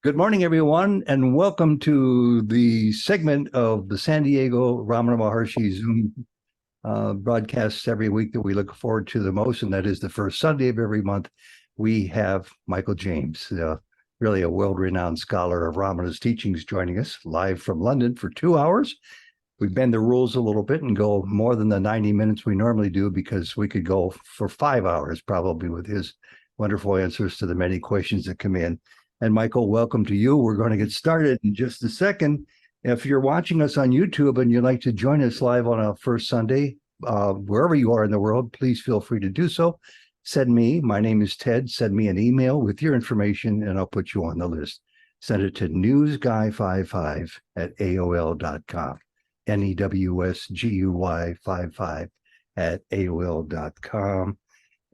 Good morning, everyone, and welcome to the segment of the San Diego Ramana Maharshi Zoom broadcasts every week that we look forward to the most, and that is the first Sunday of every month. We have Michael James, really a world-renowned scholar of Ramana's teachings, joining us live from London for 2 hours. We bend the rules a little bit and go more than the 90 minutes we normally do, because we could go for 5 hours probably with his wonderful answers to the many questions that come in. And Michael, welcome to you. We're going to get started in just a second. If you're watching us on YouTube and you'd like to join us live on a first Sunday, wherever you are in the world, please feel free to do so. My name is Ted, send me an email with your information and I'll put you on the list. Send it to newsguy55@aol.com, NEWSGUY55@aol.com.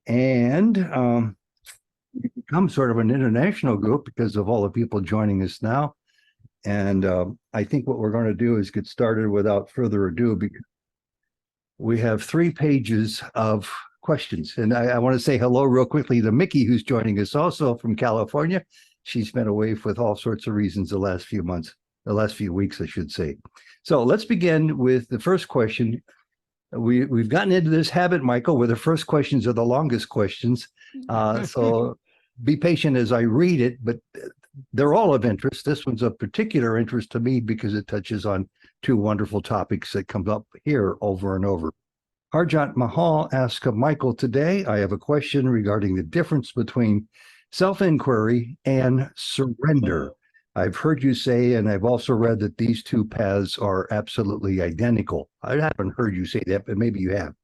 And we've become sort of an international group because of all the people joining us now. And I think what we're going to do is get started without further ado, because we have 3 pages of questions. And I want to say hello real quickly to Mickey, who's joining us also from California. She's been away with all sorts of reasons the last few weeks, I should say. So let's begin with the first question. We've gotten into this habit, Michael, where the first questions are the longest questions. So be patient as I read it, but they're all of interest. This one's of particular interest to me because it touches on 2 wonderful topics that come up here over and over. Harjat Mahal asks of Michael today, I have a question regarding the difference between self-inquiry and surrender. I've heard you say, and I've also read, that these 2 paths are absolutely identical. I haven't heard you say that, but maybe you have.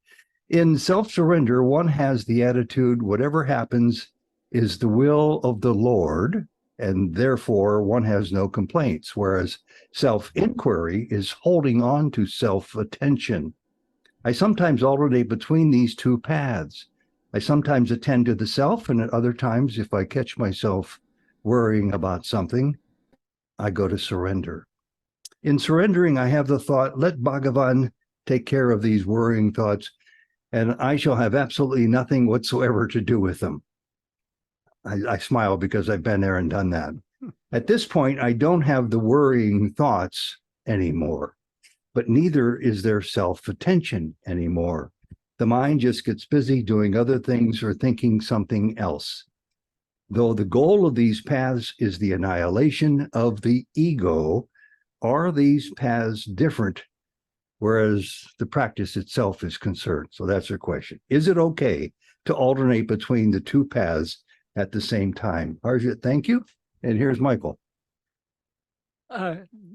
In self-surrender, one has the attitude, whatever happens is the will of the Lord, and therefore one has no complaints, whereas self-inquiry is holding on to self-attention. I sometimes alternate between these 2 paths. I sometimes attend to the self, and at other times, if I catch myself worrying about something, I go to surrender. In surrendering, I have the thought, let Bhagavan take care of these worrying thoughts, and I shall have absolutely nothing whatsoever to do with them. I smile because I've been there and done that. At this point, I don't have the worrying thoughts anymore, but neither is there self-attention anymore. The mind just gets busy doing other things or thinking something else. Though the goal of these paths is the annihilation of the ego, are these paths different, whereas the practice itself is concerned? So that's her question. Is it okay to alternate between the 2 paths at the same time? Harjit, thank you. And here's Michael.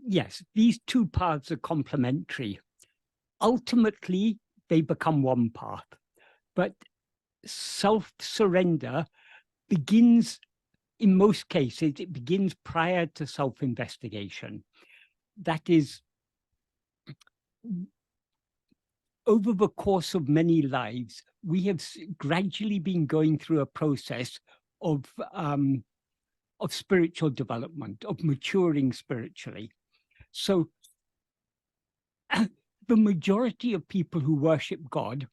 Yes, these 2 paths are complementary. Ultimately, they become one path. But self-surrender begins, in most cases, it begins prior to self-investigation. That is, over the course of many lives, we have gradually been going through a process of spiritual development, of maturing spiritually. So the majority of people who worship God,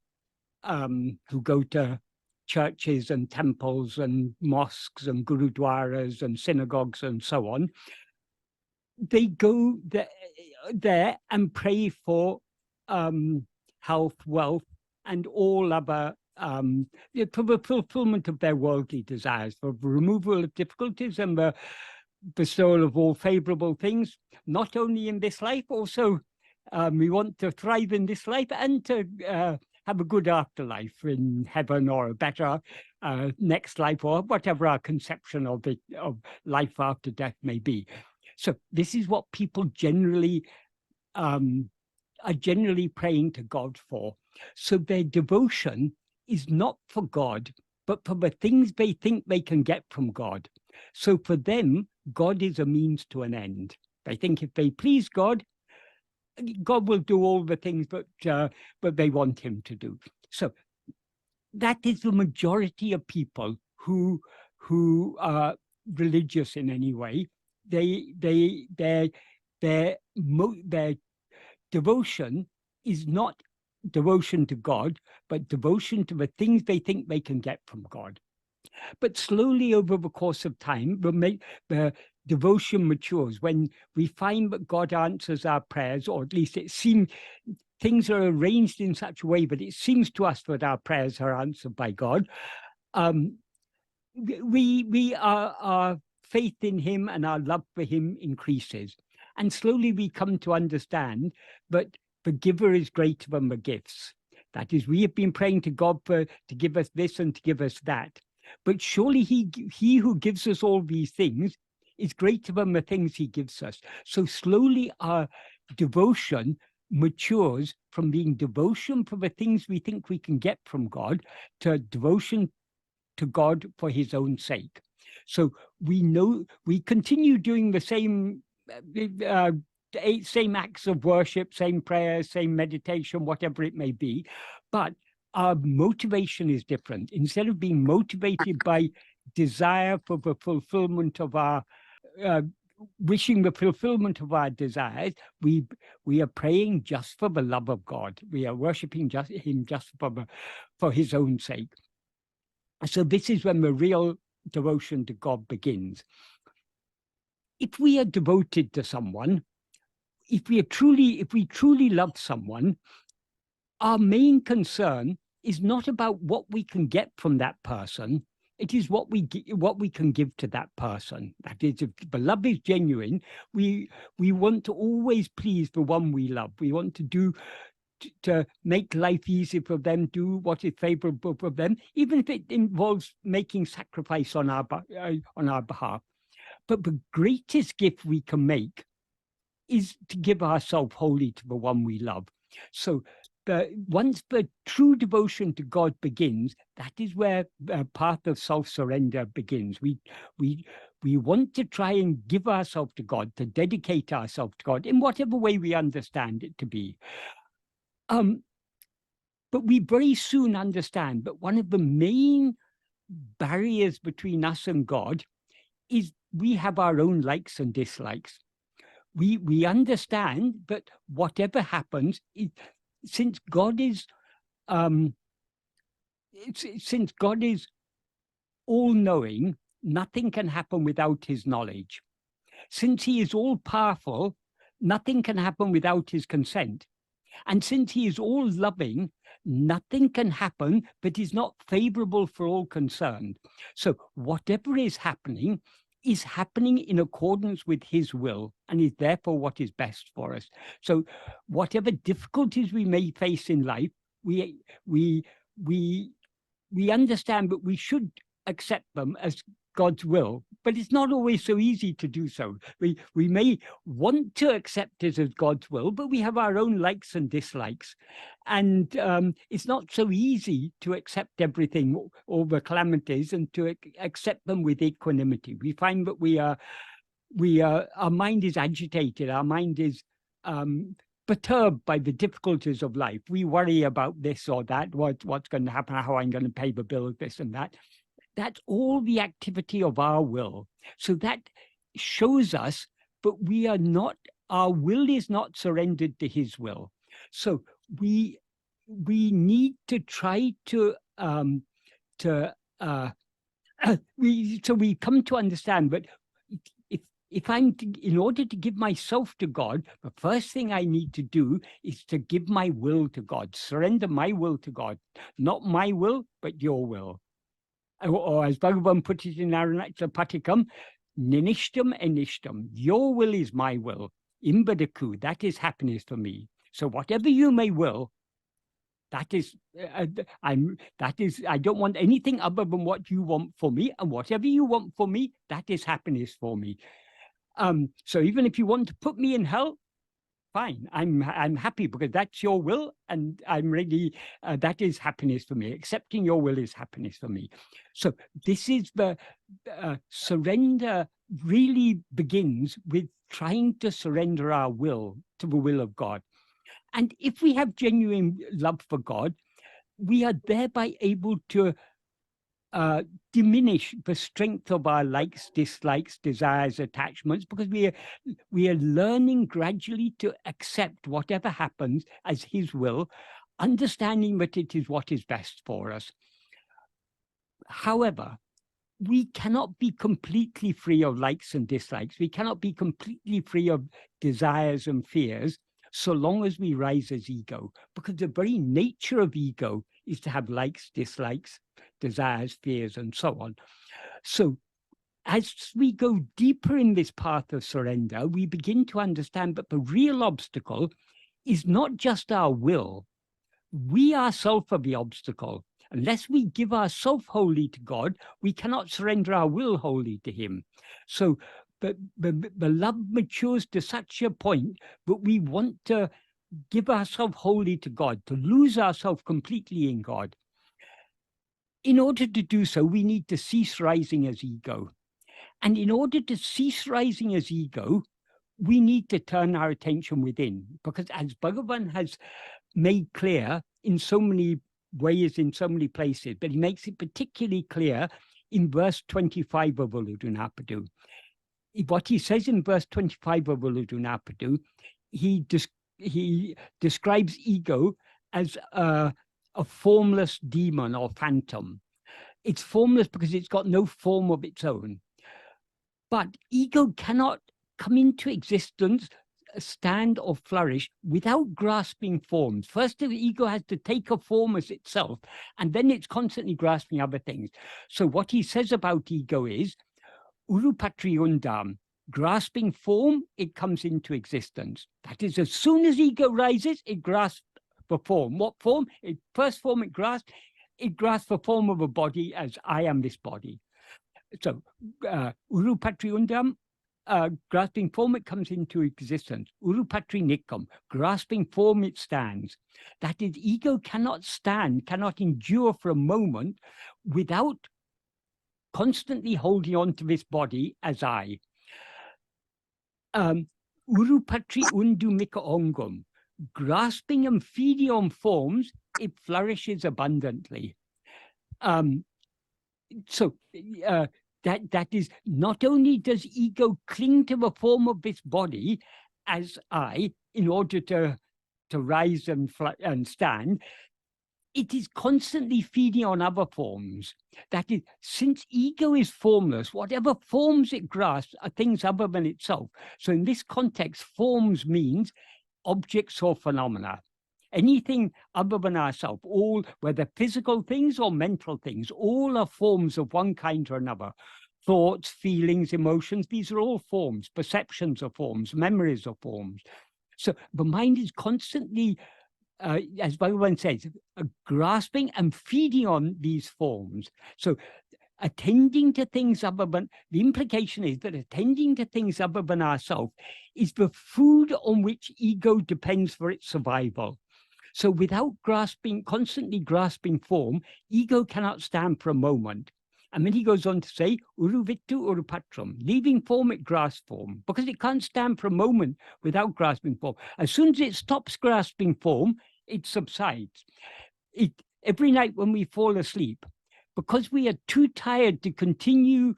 who go to churches and temples and mosques and gurudwaras and synagogues and so on, they go there and pray for health, wealth, and all other, for the fulfillment of their worldly desires, for the removal of difficulties and the bestowal of all favorable things, not only in this life, also we want to thrive in this life and to have a good afterlife in heaven, or a better next life, or whatever our conception of life after death may be. So this is what people generally are praying to God for. So their devotion is not for God, but for the things they think they can get from God. So for them, God is a means to an end. They think if they please God, God will do all the things that they want him to do. So that is the majority of people who are religious in any way. Their devotion is not devotion to God, but devotion to the things they think they can get from God. But slowly over the course of time, the devotion matures, when we find that God answers our prayers, or at least it seems things are arranged in such a way that it seems to us that our prayers are answered by God, our faith in him and our love for him increases. And slowly we come to understand that the giver is greater than the gifts. That is, we have been praying to God to give us this and to give us that. But surely he who gives us all these things is greater than the things he gives us. So slowly our devotion matures from being devotion for the things we think we can get from God to devotion to God for his own sake. So we continue doing the same same acts of worship, same prayers, same meditation, whatever it may be, but our motivation is different. Instead of being motivated by desire for the fulfillment of our wishing the fulfillment of our desires, we are praying just for the love of God. We are worshiping him just for his own sake. So this is when the real devotion to God begins. If we are devoted to someone, if we truly love someone, our main concern is not about what we can get from that person. It is what we can give to that person. That is, if the love is genuine, we want to always please the one we love. We want to make life easy for them, do what is favorable for them, even if it involves making sacrifice on our behalf. But the greatest gift we can make is to give ourselves wholly to the one we love. So once the true devotion to God begins, that is where the path of self-surrender begins. We want to try and give ourselves to God, to dedicate ourselves to God in whatever way we understand it to be. But we very soon understand that one of the main barriers between us and God is we have our own likes and dislikes. We understand that whatever happens, since God is all-knowing, nothing can happen without his knowledge. Since he is all-powerful, nothing can happen without his consent. And since he is all-loving, nothing can happen that is not favorable for all concerned. So whatever is happening in accordance with his will, and is therefore what is best for us. So whatever difficulties we may face in life, we understand that we should accept them as God's will, but it's not always so easy to do so. We may want to accept it as God's will, but we have our own likes and dislikes. And it's not so easy to accept everything, all the calamities, and to accept them with equanimity. We find that our mind is agitated, our mind is perturbed by the difficulties of life. We worry about this or that, what's going to happen, how I'm going to pay the bill, this and that. That's all the activity of our will. So that shows us, but our will is not surrendered to his will. So we need to try to we come to understand that in order to give myself to God, the first thing I need to do is to give my will to God, surrender my will to God, not my will, but your will. Or as Bhagavan put it in Arunachala Patikam, Ninishtam enishtam. Your will is my will. Imbadaku, that is happiness for me. So whatever you may will, that is, I don't want anything other than what you want for me, and whatever you want for me, that is happiness for me. So even if you want to put me in hell, fine, I'm happy, because that's your will, and I'm ready. That is happiness for me. Accepting your will is happiness for me. So this is the surrender. Really begins with trying to surrender our will to the will of God. And if we have genuine love for God, we are thereby able to diminish the strength of our likes, dislikes, desires, attachments, because we are learning gradually to accept whatever happens as his will, understanding that it is what is best for us. However, we cannot be completely free of likes and dislikes. We cannot be completely free of desires and fears so long as we rise as ego, because the very nature of ego is to have likes, dislikes, desires, fears, and so on. So as we go deeper in this path of surrender, we begin to understand that the real obstacle is not just our will. We ourselves are the obstacle. Unless we give ourselves wholly to God, we cannot surrender our will wholly to him. So the love matures to such a point that we want to give ourselves wholly to God, to lose ourselves completely in God. In order to do so, we need to cease rising as ego. And in order to cease rising as ego, we need to turn our attention within, because as Bhagavan has made clear in so many ways, in so many places, but he makes it particularly clear in verse 25 of Uludunapadu. What he says in verse 25 of Uludunapadu, he describes ego as a formless demon or phantom. It's formless because it's got no form of its own. But ego cannot come into existence, stand or flourish without grasping forms. First, the ego has to take a form as itself, and then it's constantly grasping other things. So what he says about ego is, urupatri undam, grasping form, it comes into existence. That is, as soon as ego rises, it grasps the form. What form? First form it grasps the form of a body as I am this body. So, urupatri undam, grasping form, it comes into existence. Urupatri nikam, grasping form, it stands. That is, ego cannot stand, cannot endure for a moment without constantly holding on to this body as I. Urupatri undumika ongum, grasping and feeding on forms, it flourishes abundantly. That is, not only does ego cling to the form of this body as I in order to rise and stand, it is constantly feeding on other forms. That is, since ego is formless, whatever forms it grasps are things other than itself. So in this context, forms means objects or phenomena. Anything other than ourselves, all, whether physical things or mental things, all are forms of one kind or another. Thoughts, feelings, emotions, these are all forms. Perceptions are forms, memories are forms. So the mind is constantly, as Bhagavan says, grasping and feeding on these forms. So attending to things other than, the implication is that attending to things other than ourselves is the food on which ego depends for its survival. So without constantly grasping form, ego cannot stand for a moment. And then he goes on to say, uruvittu urupatram, leaving form, it grasps form, because it can't stand for a moment without grasping form. As soon as it stops grasping form, it subsides. Every night when we fall asleep, because we are too tired to continue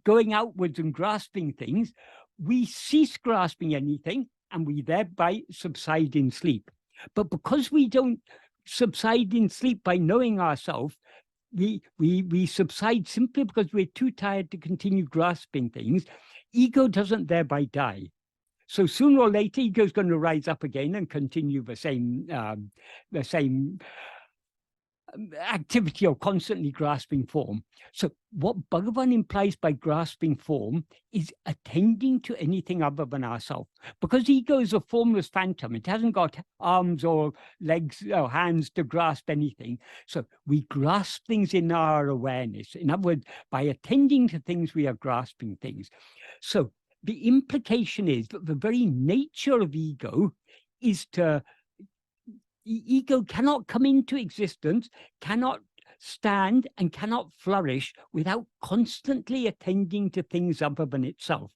going outwards and grasping things, we cease grasping anything, and we thereby subside in sleep. But because we don't subside in sleep by knowing ourselves, we subside simply because we're too tired to continue grasping things. Ego doesn't thereby die. So sooner or later, ego is going to rise up again and continue the same activity of constantly grasping form. So what Bhagavan implies by grasping form is attending to anything other than ourselves. Because ego is a formless phantom, it hasn't got arms or legs or hands to grasp anything. So we grasp things in our awareness. In other words, by attending to things, we are grasping things. So the implication is that the very nature of ego is to ego cannot come into existence, cannot stand, and cannot flourish without constantly attending to things other than itself.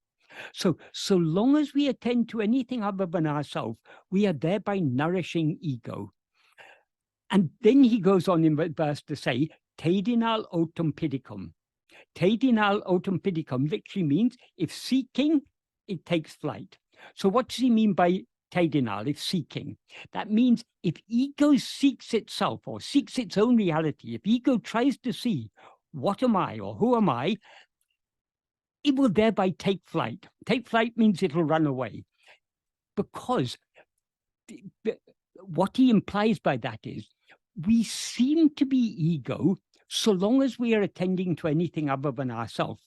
So long as we attend to anything other than ourselves, we are thereby nourishing ego. And then he goes on in verse to say, Tedinal autem pidicum. Tedinal autem pidicum literally means if seeking, it takes flight. So what does he mean by Tedinal, if seeking? That means if ego seeks itself or seeks its own reality, if ego tries to see what am I or who am I, it will thereby take flight. Take flight means it'll run away. Because what he implies by that is, we seem to be ego so long as we are attending to anything other than ourselves.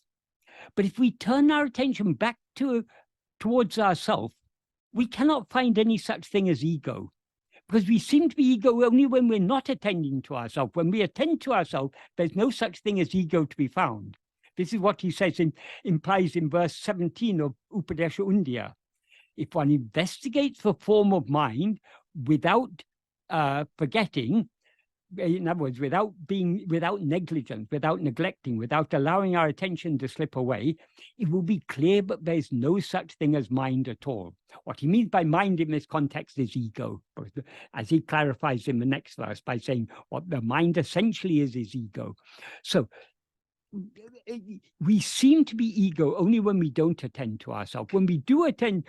But if we turn our attention back towards ourselves, we cannot find any such thing as ego. Because we seem to be ego only when we're not attending to ourselves. When we attend to ourselves, there's no such thing as ego to be found. This is what he says implies in verse 17 of Upadesha Undiyar. If one investigates the form of mind without forgetting, in other words, without negligence, without neglecting, without allowing our attention to slip away, it will be clear that there's no such thing as mind at all. What he means by mind in this context is ego, as he clarifies in the next verse by saying what the mind essentially is ego. So we seem to be ego only when we don't attend to ourselves. When we do attend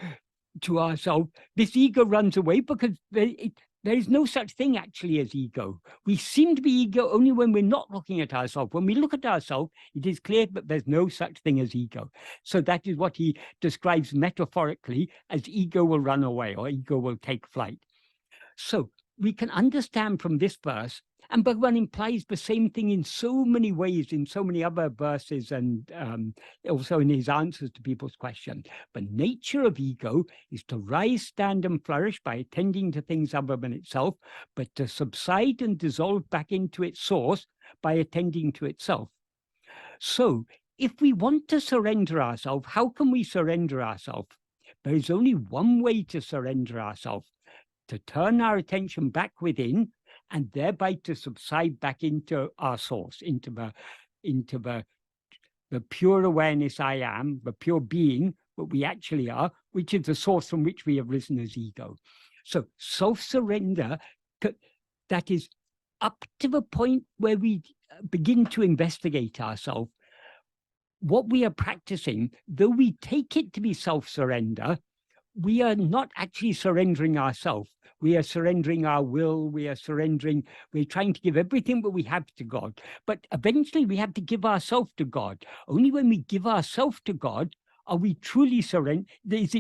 to ourselves, this ego runs away because there is no such thing actually as ego. We seem to be ego only when we're not looking at ourselves. When we look at ourselves, it is clear that there's no such thing as ego. So that is what he describes metaphorically as ego will run away or ego will take flight. So we can understand from this verse, and Bhagavan implies the same thing in so many ways, in so many other verses, and also in his answers to people's questions. The nature of ego is to rise, stand, and flourish by attending to things other than itself, but to subside and dissolve back into its source by attending to itself. So if we want to surrender ourselves, how can we surrender ourselves? There is only one way to surrender ourselves: to turn our attention back within, and thereby to subside back into our source, into the pure awareness I am, the pure being, what we actually are, which is the source from which we have risen as ego. So self-surrender, that is up to the point where we begin to investigate ourselves. What we are practicing, though we take it to be self-surrender, we are not actually surrendering ourselves. We are surrendering our will. We're trying to give everything that we have to God. But eventually we have to give ourselves to God. Only when we give ourselves to God are we truly surrender. Does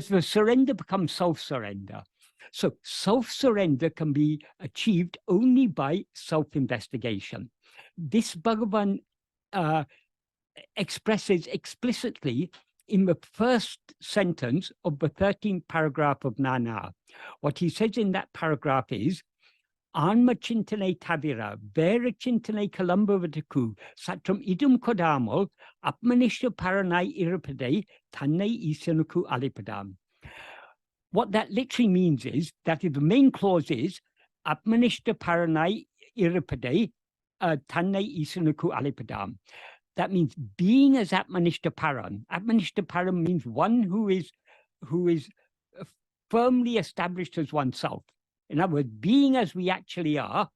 the surrender become self-surrender? So self-surrender can be achieved only by self-investigation. This Bhagavan expresses explicitly in the first sentence of the 13th paragraph of Nana. What he says in that paragraph is, Anma chintane tavira, vera chintane kalambavataku, satram idum kodamol, apmanishta paranai irapade, tanne isanuku alipadam. What that literally means is that the main clause is, apmanishta paranai irapade, tanne isanuku alipadam. That means being as Atmanishta Paran. Atmanishta Paran means one who is firmly established as oneself. In other words, being as we actually are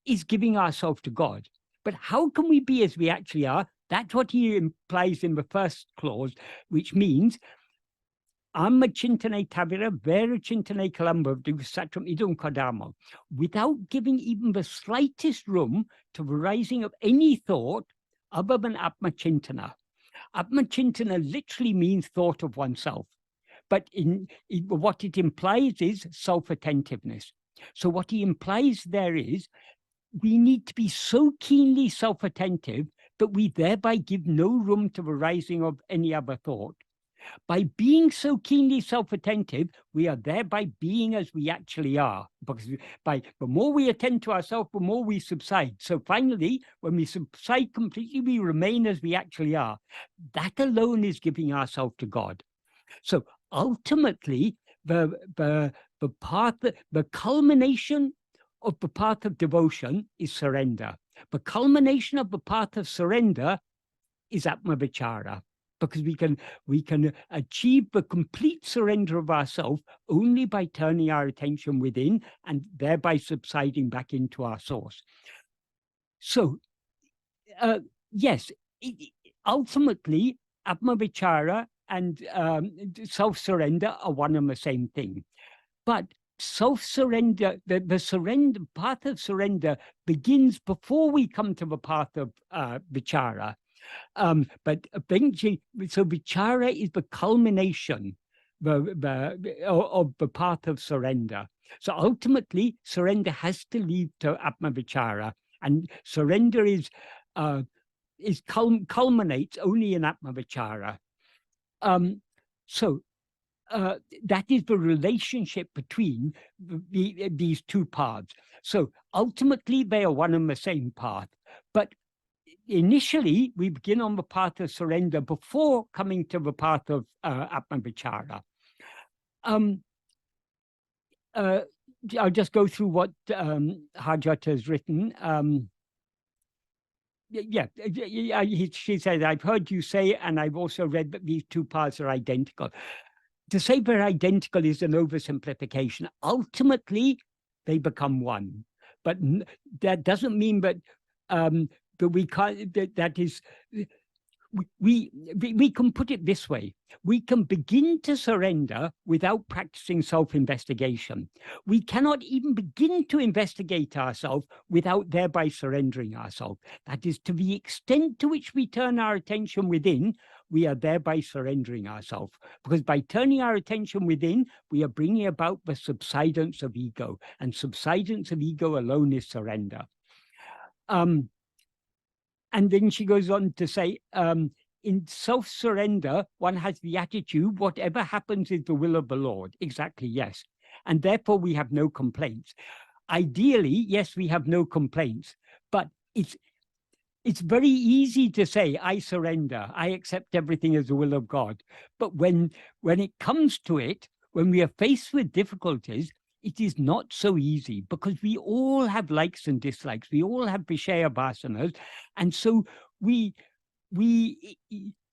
is giving ourselves to God. But how can we be as we actually are? That's what he implies in the first clause, which means Amma chintane tavira, vera chintane kalamba, satram idum kadama. Without giving even the slightest room to the rising of any thought other than Atma-chintana. Atma-chintana literally means thought of oneself, but what it implies is self-attentiveness. So what he implies there is we need to be so keenly self-attentive that we thereby give no room to the rising of any other thought. By being so keenly self-attentive, we are thereby being as we actually are. Because the more we attend to ourselves, the more we subside. So finally, when we subside completely, we remain as we actually are. That alone is giving ourselves to God. So ultimately, the culmination of the path of devotion is surrender. The culmination of the path of surrender is Atma-vichara. Because we can achieve the complete surrender of ourselves only by turning our attention within and thereby subsiding back into our source. So, yes, ultimately, Atma-vichara and self-surrender are one and the same thing. But self-surrender, the surrender path of surrender begins before we come to the path of vichara. But eventually, so vichara is the culmination of the path of surrender. So ultimately, surrender has to lead to Atma-vichara, and surrender culminates only in Atma-vichara. So that is the relationship between these two paths. So ultimately, they are one and the same path, but initially, we begin on the path of surrender before coming to the path of Atma-vichara. I'll just go through what Hajat has written. She said, I've heard you say, and I've also read that these two paths are identical. To say they're identical is an oversimplification. Ultimately, they become one. But that doesn't mean that that we can't, that is, we can put it this way. We can begin to surrender without practicing self-investigation. We cannot even begin to investigate ourselves without thereby surrendering ourselves. That is, to the extent to which we turn our attention within, we are thereby surrendering ourselves. Because by turning our attention within, we are bringing about the subsidence of ego. And subsidence of ego alone is surrender. And then she goes on to say, in self-surrender, one has the attitude, whatever happens is the will of the Lord. Exactly, yes. And therefore, we have no complaints. Ideally, yes, we have no complaints, but it's very easy to say, I surrender, I accept everything as the will of God. But when it comes to it, when we are faced with difficulties, it is not so easy, because we all have likes and dislikes. We all have Vishaya vasanas. And so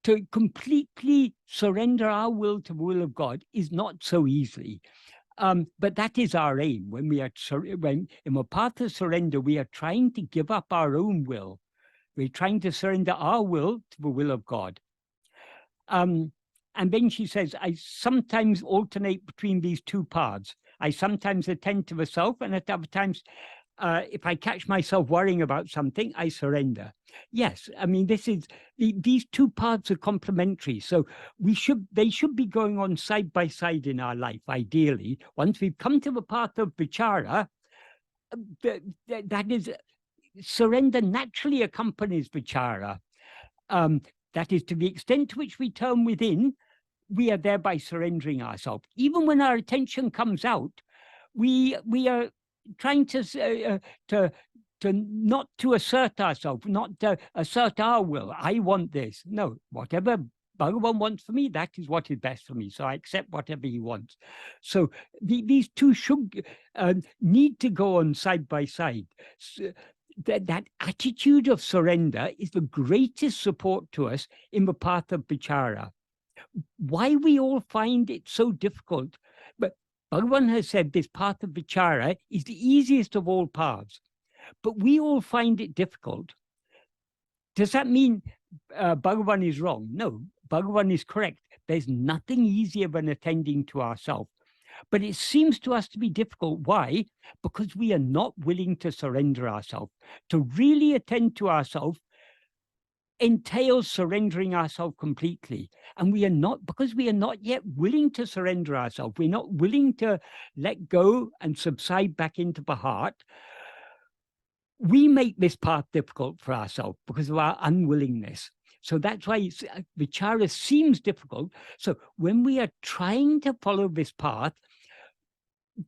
to completely surrender our will to the will of God is not so easily. But that is our aim. When in a path of surrender, we are trying to give up our own will. We're trying to surrender our will to the will of God. And then she says, I sometimes alternate between these two paths. I sometimes attend to the self, and at other times, if I catch myself worrying about something, I surrender. Yes, I mean, these two paths are complementary. So they should be going on side by side in our life, ideally. Once we've come to the path of vichara, that is, surrender naturally accompanies vichara. That is, to the extent to which we turn within, we are thereby surrendering ourselves. Even when our attention comes out, we are trying to not to assert ourselves, not to assert our will. I want this. No, whatever Bhagavan wants for me, that is what is best for me. So I accept whatever he wants. So these two should need to go on side by side. So that attitude of surrender is the greatest support to us in the path of vichara. Why we all find it so difficult, but Bhagavan has said this path of vichara is the easiest of all paths, but we all find it difficult. Does that mean Bhagavan is wrong? No, Bhagavan is correct. There's nothing easier than attending to ourselves. But it seems to us to be difficult. Why? Because we are not willing to surrender ourselves. To really attend to ourselves entails surrendering ourselves completely. And we are not, because we are not yet willing to surrender ourselves. We're not willing to let go and subside back into the heart. We make this path difficult for ourselves because of our unwillingness. So that's why vichara seems difficult. So when we are trying to follow this path,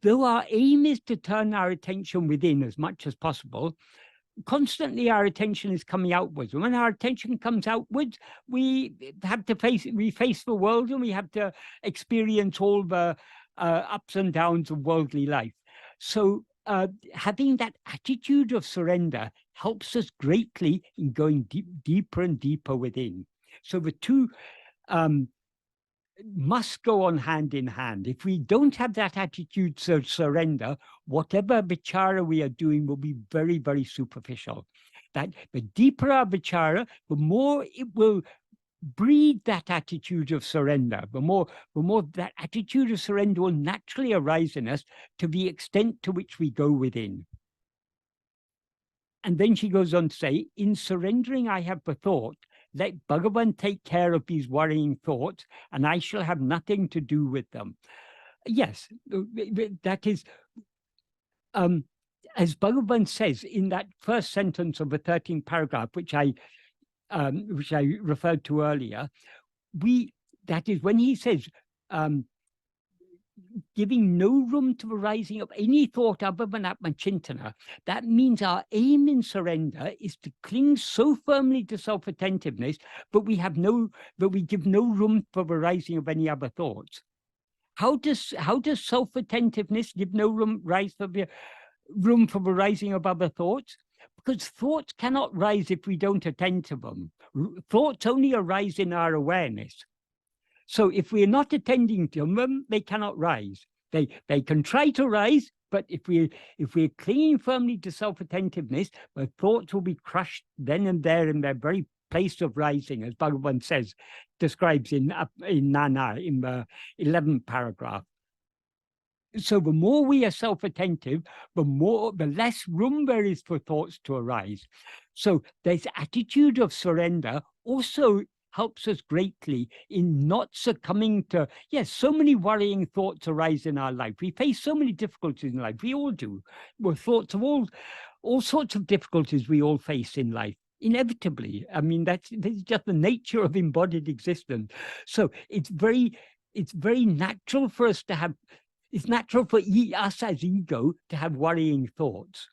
though our aim is to turn our attention within as much as possible, constantly our attention is coming outwards. And when our attention comes outwards, we have to face the world, and we have to experience all the ups and downs of worldly life. So having that attitude of surrender helps us greatly in going deeper and deeper within. So the two must go on hand in hand. If we don't have that attitude of surrender, whatever vichara we are doing will be very, very superficial. That the deeper our vichara, the more it will breed that attitude of surrender, the more that attitude of surrender will naturally arise in us to the extent to which we go within. And then she goes on to say, in surrendering, I have the thought, let Bhagavan take care of these worrying thoughts, and I shall have nothing to do with them. Yes, that is, as Bhagavan says in that first sentence of the 13th paragraph, which I referred to earlier, that is when he says, giving no room to the rising of any thought other than Atma-chintana, that means our aim in surrender is to cling so firmly to self-attentiveness, but we give no room for the rising of any other thoughts. How does self-attentiveness give no room for the rising of other thoughts? Because thoughts cannot rise if we don't attend to them. Thoughts only arise in our awareness. So if we're not attending to them, they cannot rise. They can try to rise, but if we're clinging firmly to self-attentiveness, the thoughts will be crushed then and there in their very place of rising, as Bhagavan says, describes in Nana, in the 11th paragraph. So the more we are self-attentive, the less room there is for thoughts to arise. So this attitude of surrender also helps us greatly in not succumbing to, yes, so many worrying thoughts arise in our life. We face so many difficulties in life. We all do. Well, thoughts of all sorts of difficulties we all face in life, inevitably. I mean, that's just the nature of embodied existence. So it's very natural for us to have, it's natural for us as ego to have worrying thoughts.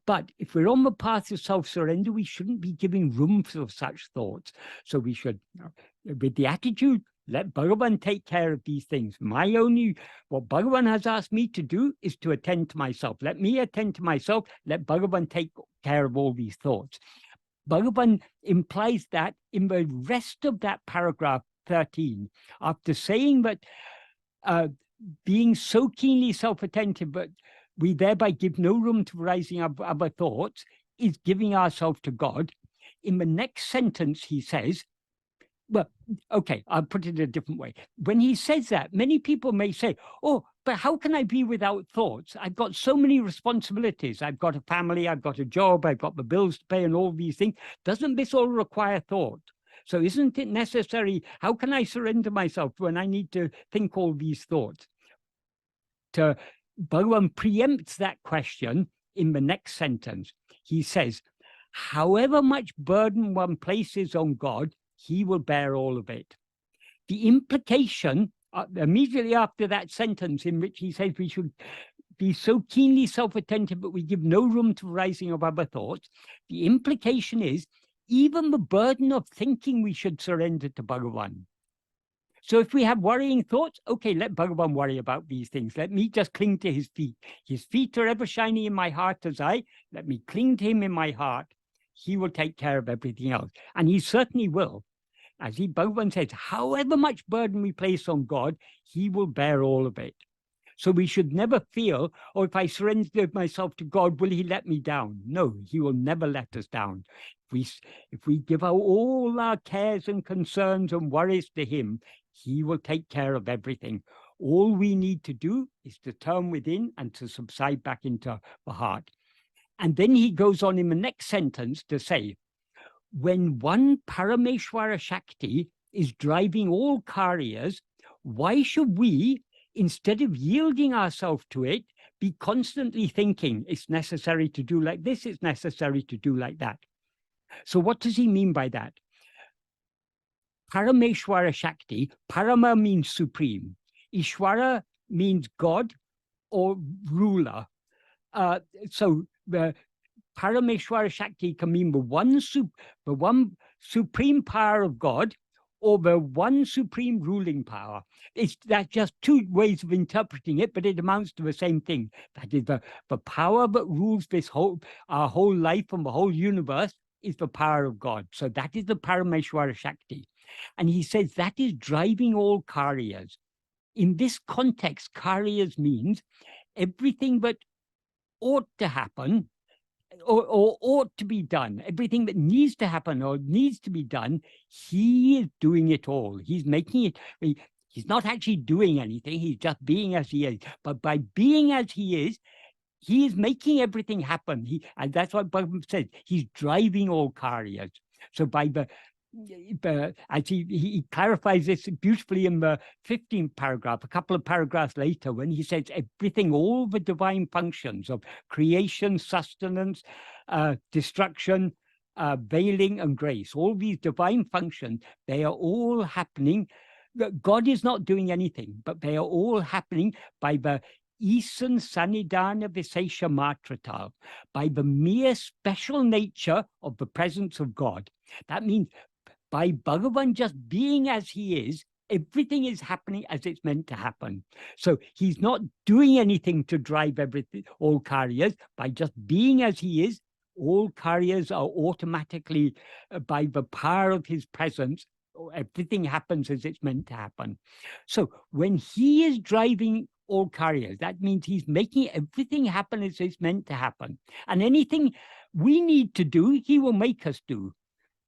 But if we're on the path of self-surrender, we shouldn't be giving room for such thoughts. So we should, with the attitude, let Bhagavan take care of these things. What Bhagavan has asked me to do is to attend to myself. Let me attend to myself. Let Bhagavan take care of all these thoughts. Bhagavan implies that in the rest of that paragraph 13, after saying that being so keenly self-attentive, but we thereby give no room to rising up other thoughts, is giving ourselves to God. In the next sentence, he says, well, okay, I'll put it a different way. When he says that, many people may say, oh, but how can I be without thoughts? I've got so many responsibilities. I've got a family, I've got a job, I've got the bills to pay and all these things. Doesn't this all require thought? So isn't it necessary? How can I surrender myself when I need to think all these thoughts? Bhagavan preempts that question in the next sentence. He says, however much burden one places on God, he will bear all of it. The implication, immediately after that sentence in which he says we should be so keenly self-attentive but we give no room to rising of other thoughts, the implication is even the burden of thinking we should surrender to Bhagavan. So if we have worrying thoughts, okay, let Bhagavan worry about these things. Let me just cling to his feet. His feet are ever shining in my heart as let me cling to him in my heart. He will take care of everything else. And he certainly will. As Bhagavan says, however much burden we place on God, he will bear all of it. So we should never feel, oh, if I surrender myself to God, will he let me down? No, he will never let us down. If we give out all our cares and concerns and worries to him, he will take care of everything. All we need to do is to turn within and to subside back into the heart. And then he goes on in the next sentence to say, when one Parameshwara Shakti is driving all karyas, why should we, instead of yielding ourselves to it, be constantly thinking it's necessary to do like this, it's necessary to do like that? So what does he mean by that? Parameshwara Shakti, Parama means supreme. Ishwara means God or ruler. So the Parameshwara Shakti can mean the one supreme power of God or the one supreme ruling power. That's just two ways of interpreting it, but it amounts to the same thing. That is the power that rules our whole life and the whole universe is the power of God. So that is the Parameshwara Shakti. And he says that is driving all karyas. In this context, karyas means everything that ought to happen, or ought to be done, everything that needs to happen or needs to be done, he is doing it all. He's making it. He's not actually doing anything. He's just being as he is. But by being as he is making everything happen. And that's what Bhagavan says. He's driving all karyas. So by as he clarifies this beautifully in the 15th paragraph, a couple of paragraphs later, when he says everything, all the divine functions of creation, sustenance, destruction, veiling, and grace, all these divine functions, they are all happening. God is not doing anything, but they are all happening by the Isan Sanidana Visesha Matrata, by the mere special nature of the presence of God. That means by Bhagavan just being as he is, everything is happening as it's meant to happen. So he's not doing anything to drive everything, all karyas. By just being as he is, all karyas are automatically, by the power of his presence, everything happens as it's meant to happen. So when he is driving all karyas, that means he's making everything happen as it's meant to happen. And anything we need to do, he will make us do.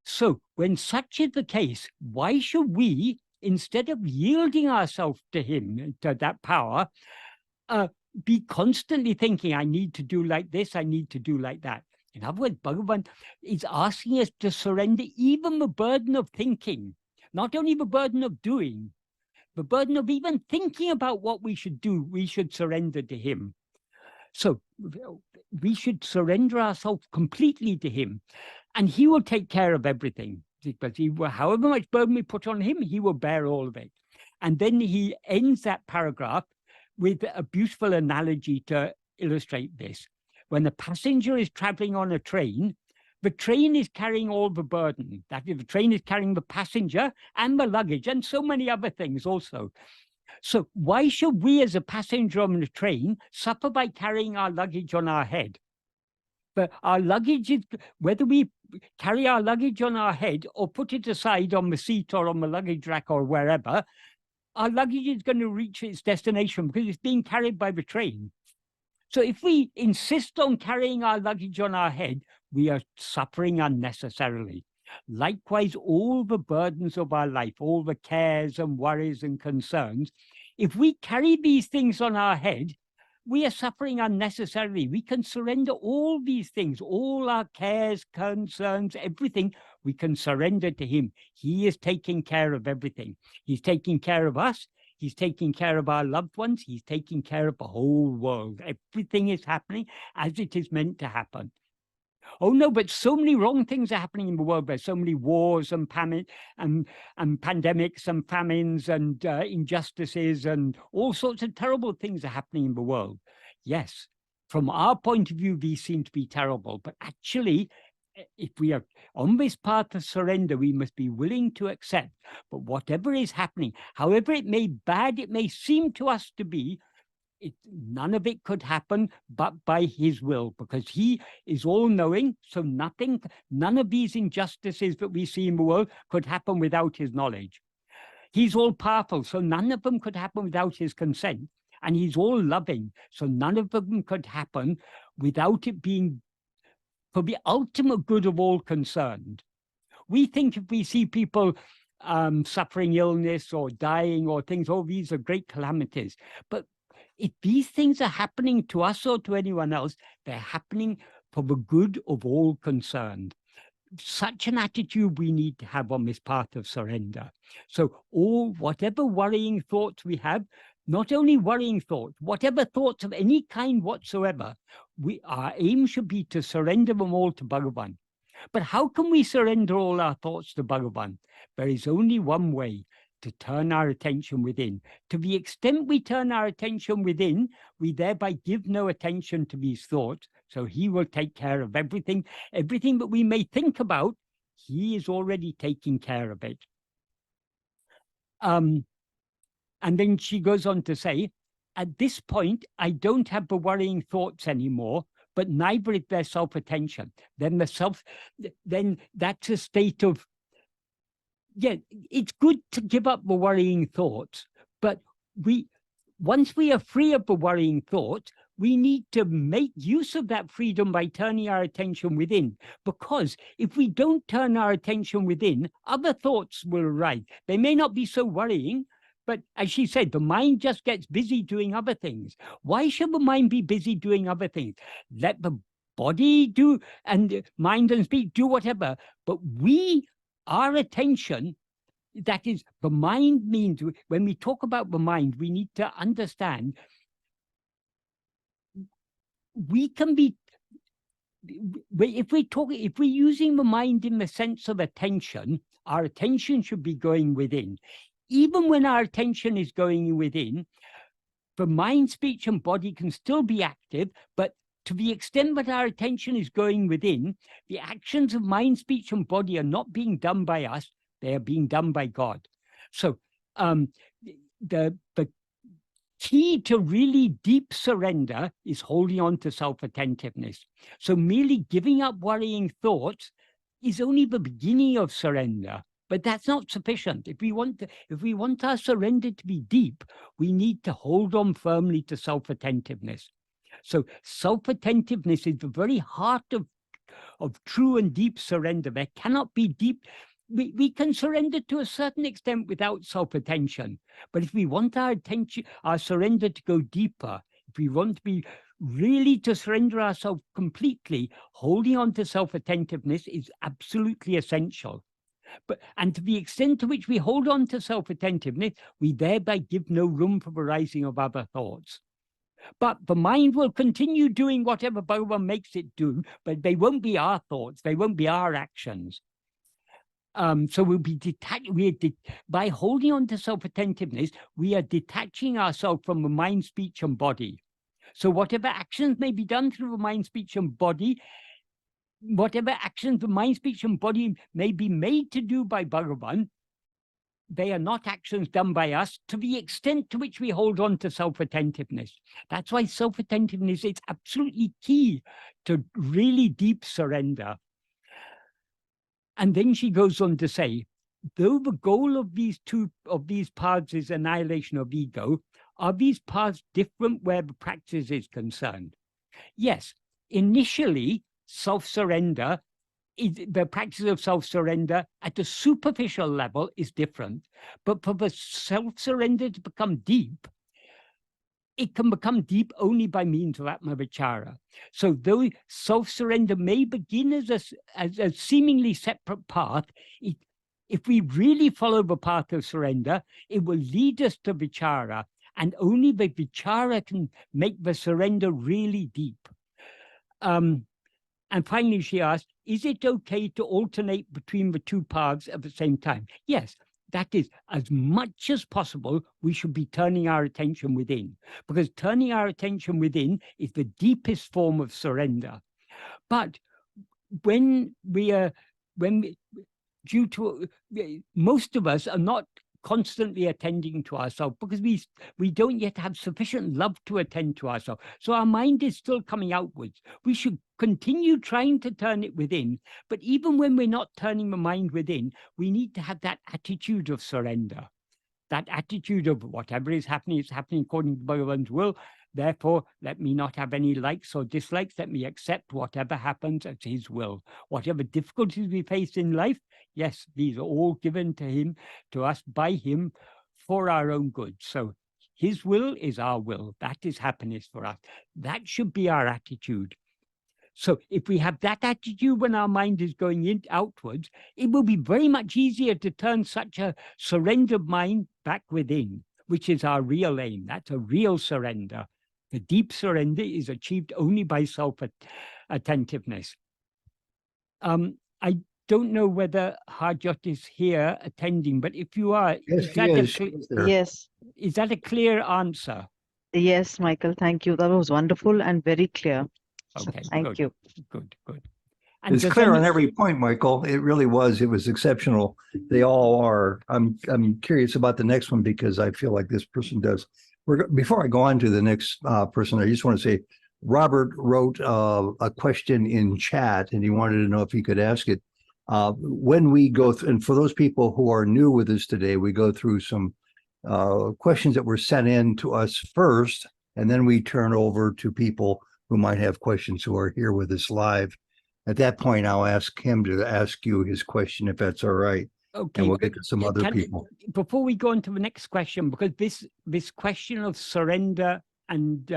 So when such is the case, why should we, instead of yielding ourselves to him, to that power, be constantly thinking, I need to do like this, I need to do like that? In other words, Bhagavan is asking us to surrender even the burden of thinking, not only the burden of doing, the burden of even thinking about what we should do, we should surrender to him. So we should surrender ourselves completely to him, and he will take care of everything. Because however much burden we put on him, he will bear all of it. And then he ends that paragraph with a beautiful analogy to illustrate this. When a passenger is traveling on a train, the train is carrying all the burden. That is, the train is carrying the passenger and the luggage and so many other things also. So why should we as a passenger on the train suffer by carrying our luggage on our head? But our luggage is, whether we carry our luggage on our head or put it aside on the seat or on the luggage rack or wherever, our luggage is going to reach its destination because it's being carried by the train. So if we insist on carrying our luggage on our head, we are suffering unnecessarily. Likewise, all the burdens of our life, all the cares and worries and concerns, if we carry these things on our head, we are suffering unnecessarily. We can surrender all these things, all our cares, concerns, everything, we can surrender to him. He is taking care of everything. He's taking care of us. He's taking care of our loved ones. He's taking care of the whole world. Everything is happening as it is meant to happen. Oh no, but so many wrong things are happening in the world. There's so many wars and pandemics and famines and injustices and all sorts of terrible things are happening in the world. Yes, from our point of view, these seem to be terrible. But actually, if we are on this path of surrender, we must be willing to accept. But whatever is happening, however bad it may seem to us to be, none of it could happen but by his will, because he is all-knowing. So none of these injustices that we see in the world could happen without his knowledge. He's all-powerful, so none of them could happen without his consent. And he's all-loving, so none of them could happen without it being for the ultimate good of all concerned. We think if we see people suffering illness or dying or things, oh, these are great calamities. But if these things are happening to us or to anyone else, they're happening for the good of all concerned. Such an attitude we need to have on this path of surrender. So whatever worrying thoughts we have, not only worrying thoughts, whatever thoughts of any kind whatsoever, our aim should be to surrender them all to Bhagavan. But how can we surrender all our thoughts to Bhagavan? There is only one way: to turn our attention within. To the extent we turn our attention within, we thereby give no attention to these thoughts. So he will take care of everything. Everything that we may think about, he is already taking care of it. And then she goes on to say, at this point, I don't have the worrying thoughts anymore, but neither is there self-attention. Then that's a state of, yeah, it's good to give up the worrying thoughts, but once we are free of the worrying thoughts, we need to make use of that freedom by turning our attention within. Because if we don't turn our attention within, other thoughts will arise. They may not be so worrying, but as she said, the mind just gets busy doing other things. Why should the mind be busy doing other things? Let the body do, and mind and speech do whatever. But our attention, that is, the mind means, when we talk about the mind, we need to understand we can be, if we're using the mind in the sense of attention, our attention should be going within. Even when our attention is going within, the mind, speech, and body can still be active, but to the extent that our attention is going within, the actions of mind, speech, and body are not being done by us, they are being done by God. So the key to really deep surrender is holding on to self-attentiveness. So merely giving up worrying thoughts is only the beginning of surrender, but that's not sufficient. If we want our surrender to be deep, we need to hold on firmly to self-attentiveness. So self-attentiveness is the very heart of true and deep surrender. There cannot be deep. We can surrender to a certain extent without self-attention. But if we want our attention, our surrender to go deeper, if we want to be really to surrender ourselves completely, holding on to self-attentiveness is absolutely essential. And to the extent to which we hold on to self-attentiveness, we thereby give no room for the rising of other thoughts. But the mind will continue doing whatever Bhagavan makes it do, but they won't be our thoughts, they won't be our actions. So we'll be detached. By holding on to self-attentiveness, we are detaching ourselves from the mind, speech, and body. So whatever actions may be done through the mind, speech, and body, whatever actions the mind, speech, and body may be made to do by Bhagavan, they are not actions done by us to the extent to which we hold on to self-attentiveness. That's why self-attentiveness is absolutely key to really deep surrender. And then she goes on to say, though the goal of these paths is annihilation of ego, are these paths different where the practice is concerned? Yes, initially, self-surrender, the practice of self-surrender at a superficial level is different. But for the self-surrender to become deep, it can become deep only by means of Atma-vichara. So though self-surrender may begin as a seemingly separate path, if we really follow the path of surrender, it will lead us to vichara, and only the vichara can make the surrender really deep. And finally, she asked, is it okay to alternate between the two paths at the same time? Yes. That is, as much as possible, we should be turning our attention within, because turning our attention within is the deepest form of surrender. But most of us are not constantly attending to ourselves because we don't yet have sufficient love to attend to ourselves. So our mind is still coming outwards. We should continue trying to turn it within. But even when we're not turning the mind within, we need to have that attitude of surrender, that attitude of whatever is happening according to Bhagavan's will. Therefore, let me not have any likes or dislikes. Let me accept whatever happens as his will. Whatever difficulties we face in life, yes, these are all given to us by him for our own good. So his will is our will. That is happiness for us. That should be our attitude. So if we have that attitude when our mind is going outwards, it will be very much easier to turn such a surrendered mind back within, which is our real aim. That's a real surrender. The deep surrender is achieved only by self-attentiveness. I don't know whether Harjot is here attending, but if you are, Yes. Is that a clear answer? Yes, Michael, thank you. That was wonderful and very clear. Okay, Thank you. Good. And it's clear on every point, Michael. It really was. It was exceptional. They all are. I'm curious about the next one because I feel like this person does. Before I go on to the next person, I just want to say, Robert wrote a question in chat, and he wanted to know if he could ask it. When we go through, and for those people who are new with us today, we go through some questions that were sent in to us first, and then we turn over to people who might have questions who are here with us live. At that point, I'll ask him to ask you his question, if that's all right. Okay, And we'll but get to some other people. Before we go on to the next question, because this question of surrender and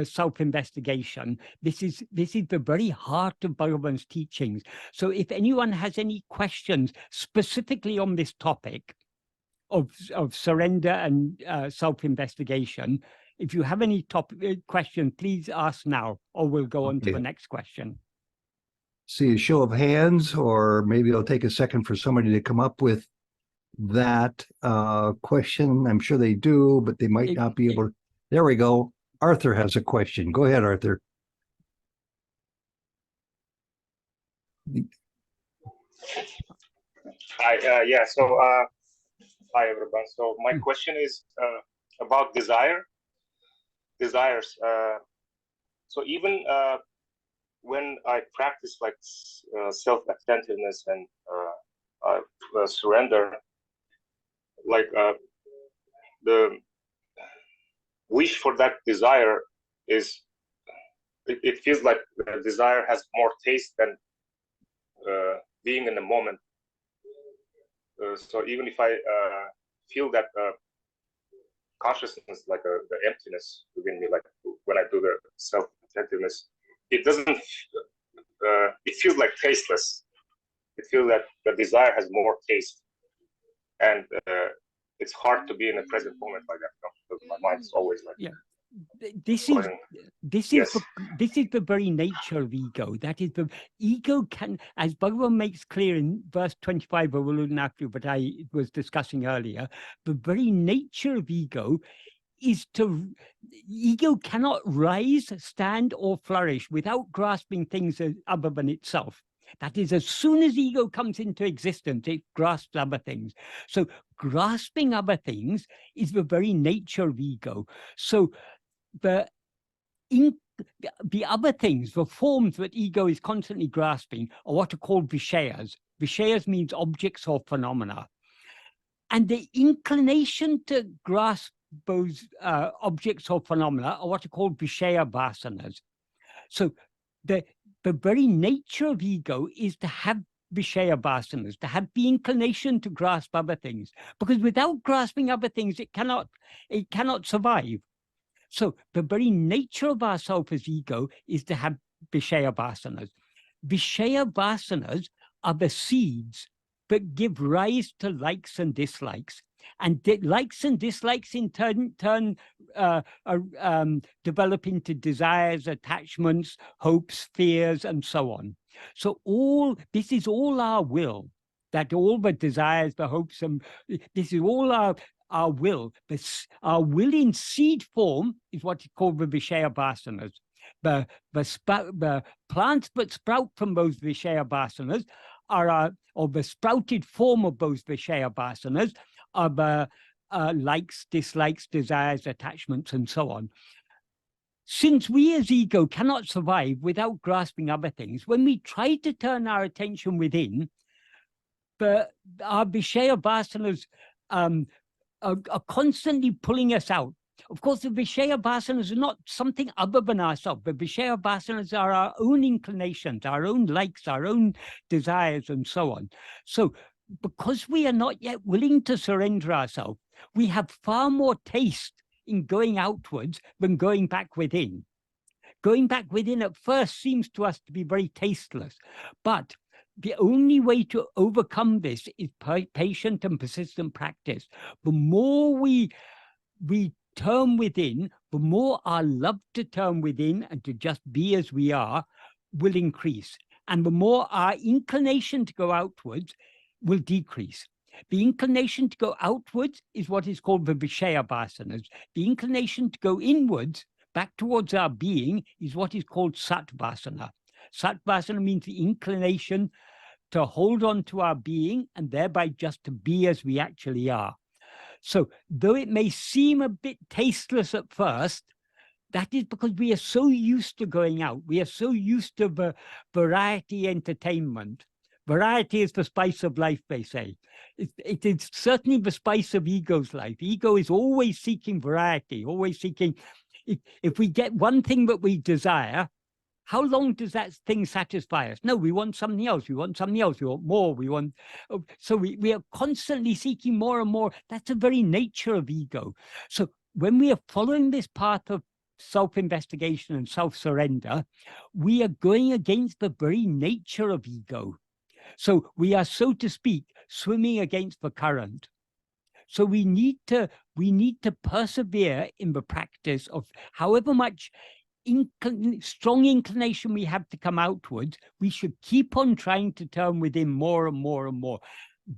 self-investigation, this is the very heart of Bhagavan's teachings. So if anyone has any questions specifically on this topic of surrender and self-investigation, if you have any question, please ask now, or we'll go on to the next question. See a show of hands, or maybe it'll take a second for somebody to come up with that question. I'm sure they do, but they might not be able to. There we go. Arthur has a question. Go ahead, Arthur. Hi, hi everyone. So my question is about desires. So even when I practice like self-attentiveness and surrender, like the wish for that desire is, it feels like the desire has more taste than being in the moment. So even if I feel that consciousness, like the emptiness within me, like when I do the self-attentiveness, it doesn't, it feels like tasteless. It feels that the desire has more taste. And it's hard to be in the present moment like that, because my mind is always like, this is the very nature of ego. That is, the ego can, as Bhagavan makes clear in verse 25 of Ulunaktu, but I was discussing earlier, the very nature of ego is ego cannot rise, stand, or flourish without grasping things other than itself. That is, as soon as ego comes into existence, it grasps other things. So grasping other things is the very nature of ego. So the other things, the forms that ego is constantly grasping, are what are called vishayas. Vishayas means objects or phenomena. And the inclination to grasp those objects or phenomena are what are called vishaya vasanas. So the very nature of ego is to have vishaya vasanas, to have the inclination to grasp other things, because without grasping other things, it cannot survive. So the very nature of ourself as ego is to have vishaya vasanas. Vishaya vasanas are the seeds that give rise to likes and dislikes. And likes and dislikes in turn develop into desires, attachments, hopes, fears, and so on. So this is all our will, that all the desires, the hopes, and this is all our will. Our will in seed form is what is called the vishaya vasanas. The plants that sprout from those vishaya vasanas or the sprouted form of those vishaya vasanas are the likes, dislikes, desires, attachments, and so on. Since we as ego cannot survive without grasping other things, when we try to turn our attention within, our vishaya vasanas are constantly pulling us out. Of course, the vishaya vasanas are not something other than ourselves. The vishaya vasanas are our own inclinations, our own likes, our own desires, and so on. So because we are not yet willing to surrender ourselves, we have far more taste in going outwards than going back within. Going back within at first seems to us to be very tasteless, but the only way to overcome this is patient and persistent practice. The more we turn within, the more our love to turn within and to just be as we are will increase. And the more our inclination to go outwards will decrease. The inclination to go outwards is what is called the vishaya vasanas. The inclination to go inwards, back towards our being, is what is called satvasana. Satvasana means the inclination to hold on to our being and thereby just to be as we actually are. So though it may seem a bit tasteless at first, that is because we are so used to going out. We are so used to the variety entertainment Variety is the spice of life, they say. It is certainly the spice of ego's life. Ego is always seeking variety, always seeking. If we get one thing that we desire, how long does that thing satisfy us? No, we want something else. We want something else. We want more. We want. So we are constantly seeking more and more. That's the very nature of ego. So when we are following this path of self-investigation and self-surrender, we are going against the very nature of ego. So we are, so to speak, swimming against the current. So we need to persevere in the practice of however much strong inclination we have to come outwards. We should keep on trying to turn within more and more and more.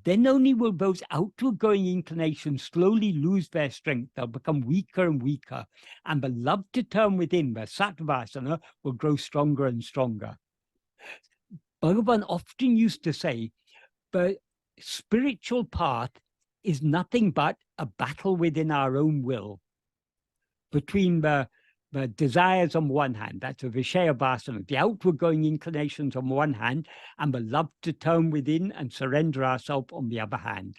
Then only will those outward going inclinations slowly lose their strength. They'll become weaker and weaker. And the love to turn within, the sattvasana, will grow stronger and stronger. Bhagavan often used to say, the spiritual path is nothing but a battle within our own will, between the desires on one hand, that's a Vishaya Vasana, the outward going inclinations on one hand, and the love to turn within and surrender ourselves on the other hand.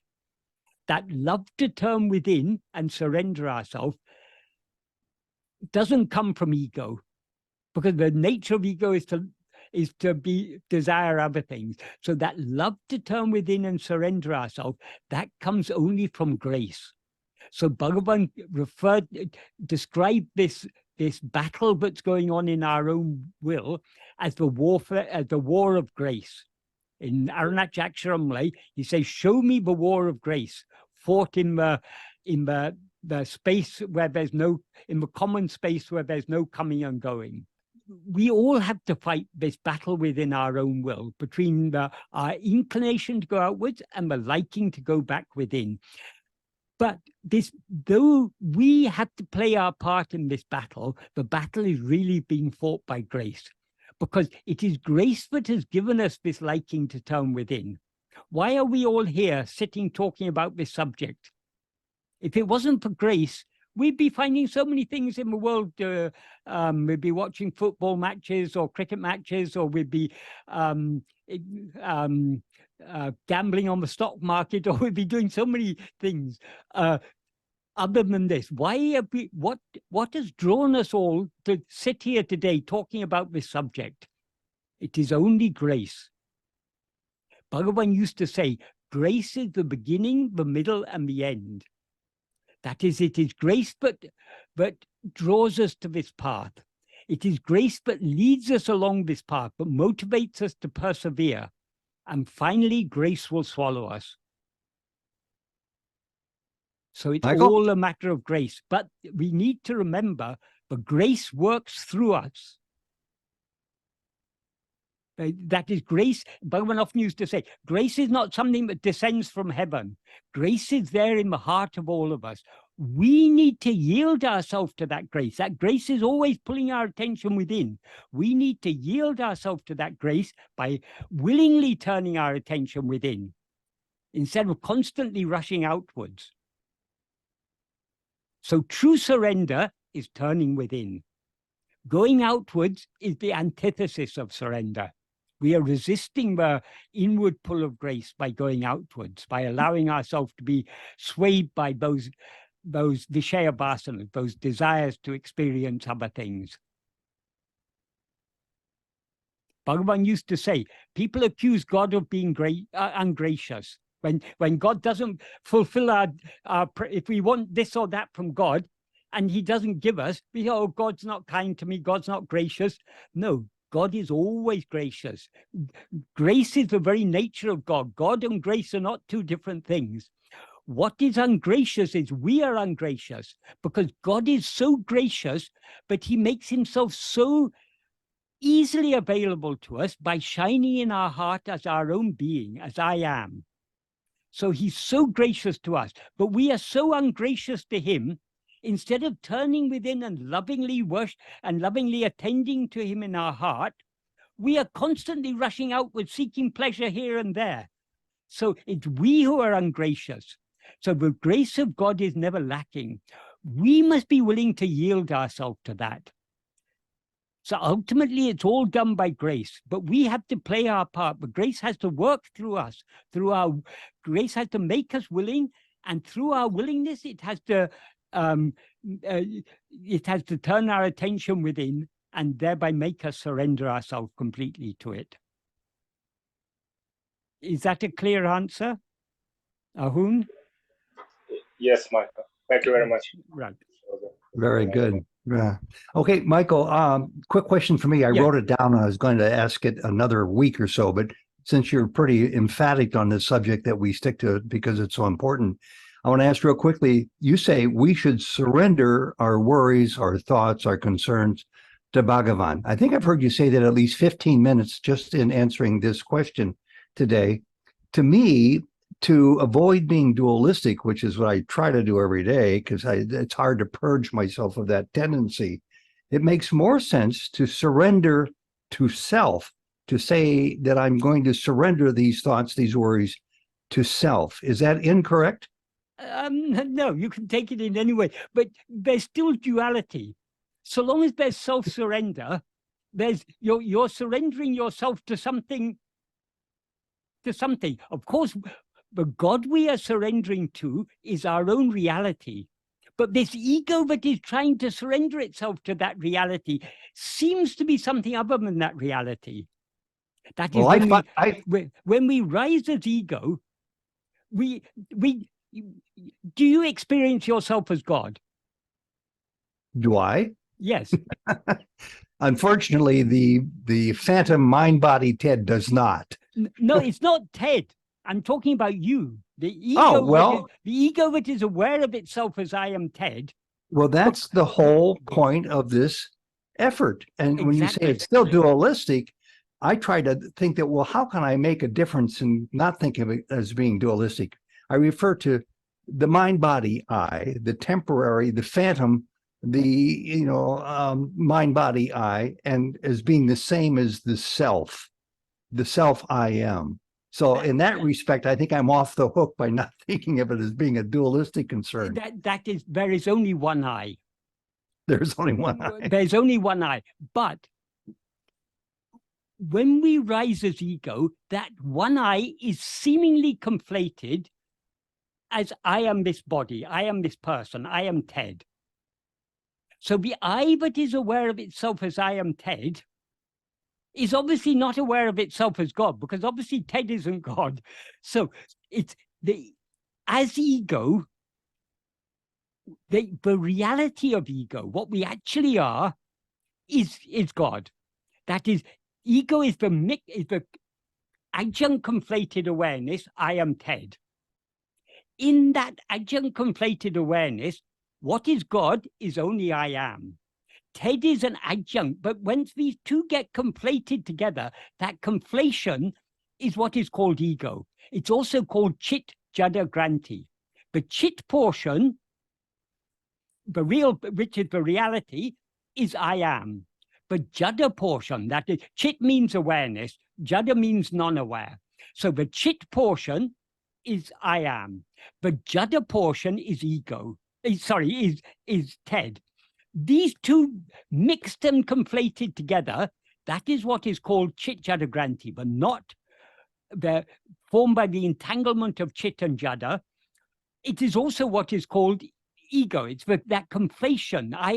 That love to turn within and surrender ourselves doesn't come from ego, because the nature of ego is to desire other things. So that love to turn within and surrender ourselves, that comes only from grace. So Bhagavan described this battle that's going on in our own will as the warfare, as the war of grace. In Arunachaksharamlay, he says, "Show me the war of grace, fought in the space where there's no, in the common space where there's no coming and going." We all have to fight this battle within our own will, between our inclination to go outwards and the liking to go back within. But though we have to play our part in this battle, the battle is really being fought by grace, because it is grace that has given us this liking to turn within. Why are we all here sitting talking about this subject? If it wasn't for grace, we'd be finding so many things in the world. We'd be watching football matches or cricket matches, or we'd be gambling on the stock market, or we'd be doing so many things other than this. Why have we? What has drawn us all to sit here today talking about this subject? It is only grace. Bhagavan used to say, grace is the beginning, the middle, and the end. That is, it is grace but draws us to this path. It is grace that leads us along this path, but motivates us to persevere. And finally, grace will swallow us. So it's all a matter of grace. But we need to remember that grace works through us. That is grace. Bhagavan often used to say, grace is not something that descends from heaven. Grace is there in the heart of all of us. We need to yield ourselves to that grace. That grace is always pulling our attention within. We need to yield ourselves to that grace by willingly turning our attention within, instead of constantly rushing outwards. So true surrender is turning within. Going outwards is the antithesis of surrender. We are resisting the inward pull of grace by going outwards, by allowing ourselves to be swayed by those Vishaya Vasanas, those desires to experience other things. Bhagavan used to say, people accuse God of being ungracious. When God doesn't fulfill if we want this or that from God, and he doesn't give us, we go, oh, God's not kind to me, God's not gracious. No, God is always gracious. Grace is the very nature of God. God and grace are not two different things. What is ungracious is we are ungracious, because God is so gracious, but he makes himself so easily available to us by shining in our heart as our own being, as I am. So he's so gracious to us, but we are so ungracious to him. Instead of turning within and lovingly worship and lovingly attending to him in our heart, we are constantly rushing outward, seeking pleasure here and there. So it's we who are ungracious. So the grace of God is never lacking. We must be willing to yield ourselves to that. So ultimately, it's all done by grace, but we have to play our part. But grace has to work through us. Grace has to make us willing, and through our willingness, it has to turn our attention within, and thereby make us surrender ourselves completely to it. Is that a clear answer, Ahun? Yes, Michael. Thank you very much. Right. Very good. Yeah. Okay, Michael, quick question for me. I Yeah. wrote it down. I was going to ask it another week or so, but since you're pretty emphatic on this subject that we stick to it because it's so important, I want to ask real quickly, you say we should surrender our worries, our thoughts, our concerns to Bhagavan. I think I've heard you say that at least 15 minutes just in answering this question today. To me, to avoid being dualistic, which is what I try to do every day, because it's hard to purge myself of that tendency, it makes more sense to surrender to self, to say that I'm going to surrender these thoughts, these worries to self. Is that incorrect? No, you can take it in any way, but there's still duality. So long as there's self-surrender, you're surrendering yourself to something. Of course, the God we are surrendering to is our own reality. But this ego that is trying to surrender itself to that reality seems to be something other than that reality. That is when we rise as ego, do you experience yourself as God? Do I? Yes. Unfortunately, the phantom mind-body Ted does not. No, it's not Ted. I'm talking about you. The ego, the ego that is aware of itself as I am Ted. Well, that's the whole point of this effort. And when you say it's still dualistic, I try to think that, well, how can I make a difference and not think of it as being dualistic? I refer to the mind-body I, the temporary, the phantom, the mind-body I, and as being the same as the self I am. So in that respect, I think I'm off the hook by not thinking of it as being a dualistic concern. There is only one I. There's only one I. There's only one I. But when we rise as ego, that one I is seemingly conflated as I am this body, I am this person, I am Ted. So the I that is aware of itself as I am Ted is obviously not aware of itself as God, because obviously Ted isn't God. So it's as ego, the reality of ego, what we actually are, is God. That is, ego is the adjunct conflated awareness, I am Ted. In that adjunct conflated awareness, what is God is only I am. Ted is an adjunct, but once these two get conflated together, that conflation is what is called ego. It's also called chit, jada, granti. The chit portion, the real, which is the reality, is I am. The jada portion, that is, chit means awareness, jada means non-aware. So the chit portion is I am. The jada portion is ego. Is Ted. These two mixed and conflated together, that is what is called chit jada granti, but not formed by the entanglement of chit and jada. It is also what is called ego. It's that conflation. I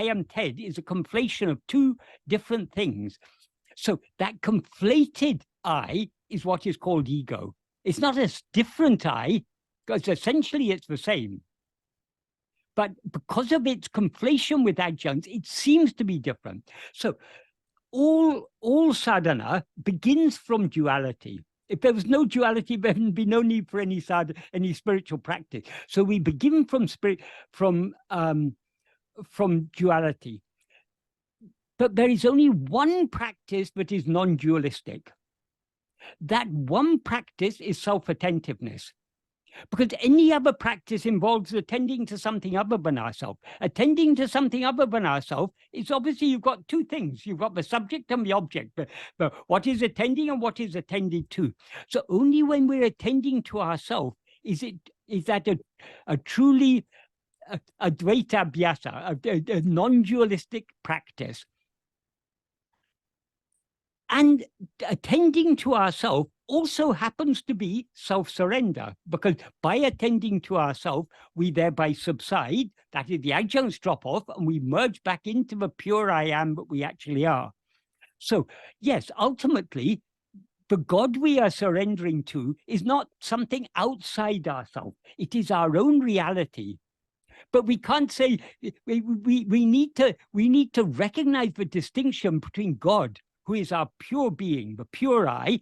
am Ted is a conflation of two different things. So that conflated I is what is called ego. It's not a different I, because essentially it's the same. But because of its conflation with adjuncts, it seems to be different. So all sadhana begins from duality. If there was no duality, there would be no need for any spiritual practice. So we begin from duality. But there is only one practice that is non-dualistic. That one practice is self-attentiveness. Because any other practice involves attending to something other than ourselves. Attending to something other than ourselves is obviously you've got two things. You've got the subject and the object, but what is attending and what is attended to. So only when we're attending to ourselves is that a truly advaita abhyasa, a non-dualistic practice. And attending to ourself also happens to be self-surrender, because by attending to ourself, we thereby subside, that is, the adjuncts drop off, and we merge back into the pure I am that we actually are. So, yes, ultimately, the God we are surrendering to is not something outside ourselves. It is our own reality. But we can't say, we need to recognize the distinction between God, who is our pure being, the pure I,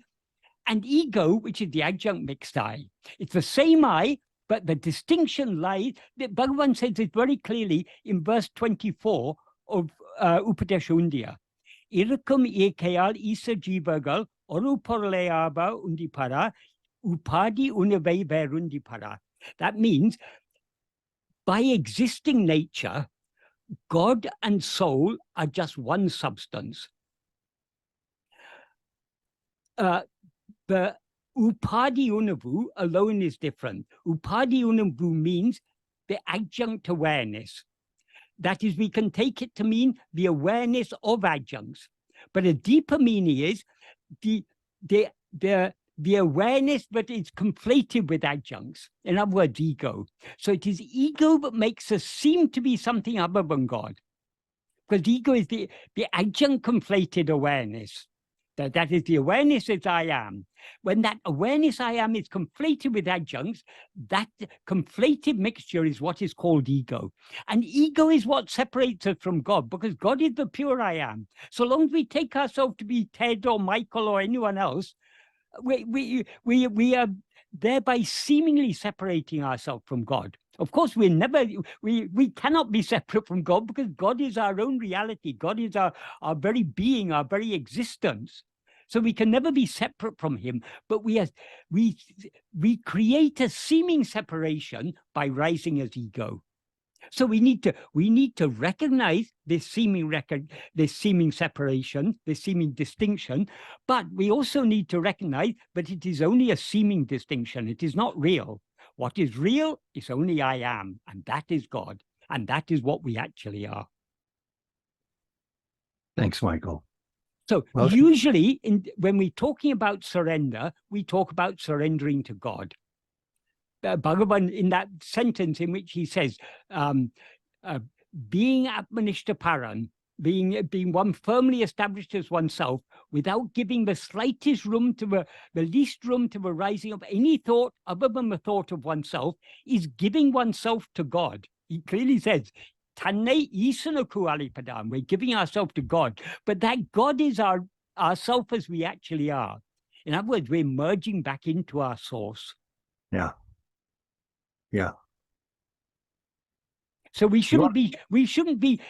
and ego, which is the adjunct mixed I. It's the same I, but the distinction lies, Bhagavan says it very clearly in verse 24 of Upadesha Undiyar. Irukkum ekayal isa jivagal oru porleaba undipara upadi unavai verundipara. That means, by existing nature, God and soul are just one substance. The upadi unavu alone is different. Upadi unavu means the adjunct awareness. That is, we can take it to mean the awareness of adjuncts. But a deeper meaning is the awareness that is conflated with adjuncts. In other words, ego. So it is ego that makes us seem to be something other than God. Because ego is the adjunct conflated awareness. That is the awareness as I am. When that awareness I am is conflated with adjuncts, that conflated mixture is what is called ego. And ego is what separates us from God, because God is the pure I am. So long as we take ourselves to be Ted or Michael or anyone else, we are thereby seemingly separating ourselves from God. Of course, we cannot be separate from God, because God is our own reality. God is our very being, our very existence. So we can never be separate from him, but we create a seeming separation by rising as ego. So we need to recognize this seeming separation, this seeming distinction, but we also need to recognize that it is only a seeming distinction. It is not real. What is real is only I am, and that is God, and that is what we actually are. Thanks, Michael. So Well, usually when we're talking about surrender, we talk about surrendering to God. Bhagavan, in that sentence in which he says, being Atmanishta Paran, being one firmly established as oneself, without giving the slightest room to the least room to the rising of any thought other than the thought of oneself, is giving oneself to God. He clearly says, Tanne Isanaku Alipadam, we're giving ourselves to God, but that God is ourself as we actually are. In other words, we're merging back into our source. yeah. Yeah. So we shouldn't be